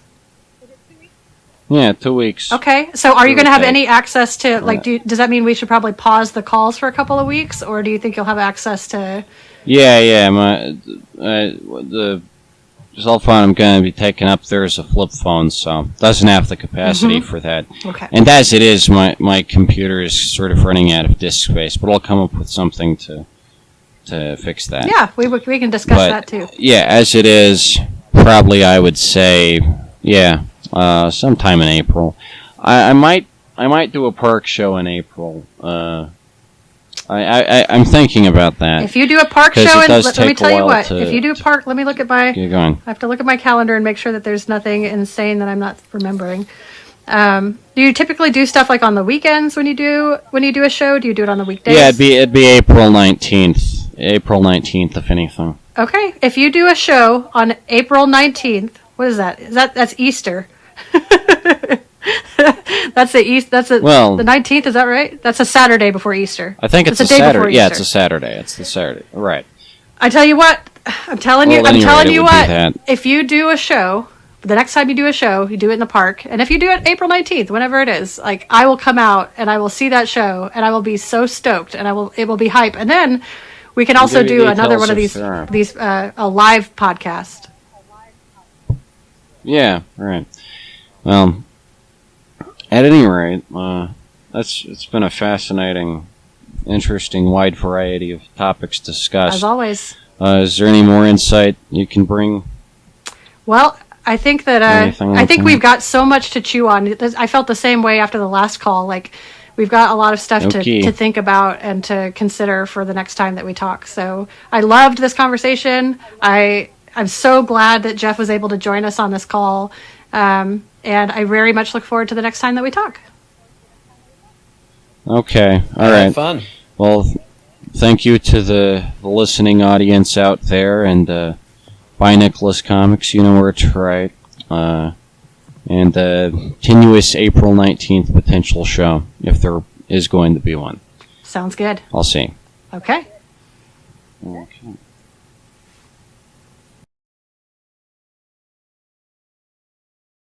Yeah, 2 weeks. Okay. So are you going to have Okay. any access to, like, does that mean we should probably pause the calls for a couple of weeks? Or do you think you'll have access to... Yeah. The cell phone I'm going to be taking up there is a flip phone, so doesn't have the capacity for that. Okay. And as it is, my computer is sort of running out of disk space, but I'll come up with something to fix that. Yeah, we can discuss that too. Yeah, as it is, probably I would say, sometime in April. I might do a park show in April. I'm thinking about that. If you do a park 'Cause show, it does let me take tell a you while what. to- If you do a park, let me look at my... Get going. I have to look at my calendar and make sure that there's nothing insane that I'm not remembering. Do you typically do stuff like on the weekends when you do a show? Do you do it on the weekdays? Yeah, it'd be April 19th. April 19th, if anything. Okay, if you do a show on April 19th, what is that? That's Easter. That's the 19th, is that right? That's a Saturday before Easter. I think it's It's a a day before Saturday. Yeah, Easter. it's a Saturday. It's the Saturday. Right. I tell you what, I'm telling you Well, anyway, it would be what, that. if you do a show, the next time you do a show, you do it in the park, and if you do it April 19th, whenever it is, like, I will come out and I will see that show and I will be so stoked and it will be hype. And then we can also give you do another details one of if there are. these a live podcast. Yeah, right. Well, at any rate, it's been a fascinating, interesting, wide variety of topics discussed. As always. Is there any more insight you can bring? Well, I think that Anything I like think that? we've got so much to chew on. I felt the same way after the last call. Like, we've got a lot of stuff Okay. to think about and to consider for the next time that we talk. So I loved this conversation. I'm so glad that Jeff was able to join us on this call, and I very much look forward to the next time that we talk. Okay, all Had right. fun. Well, thank you to the listening audience out there, and buy Nicholas Comics. You know where it's right. And continuous April 19th potential show, if there is going to be one. Sounds good. I'll see. Okay. Okay.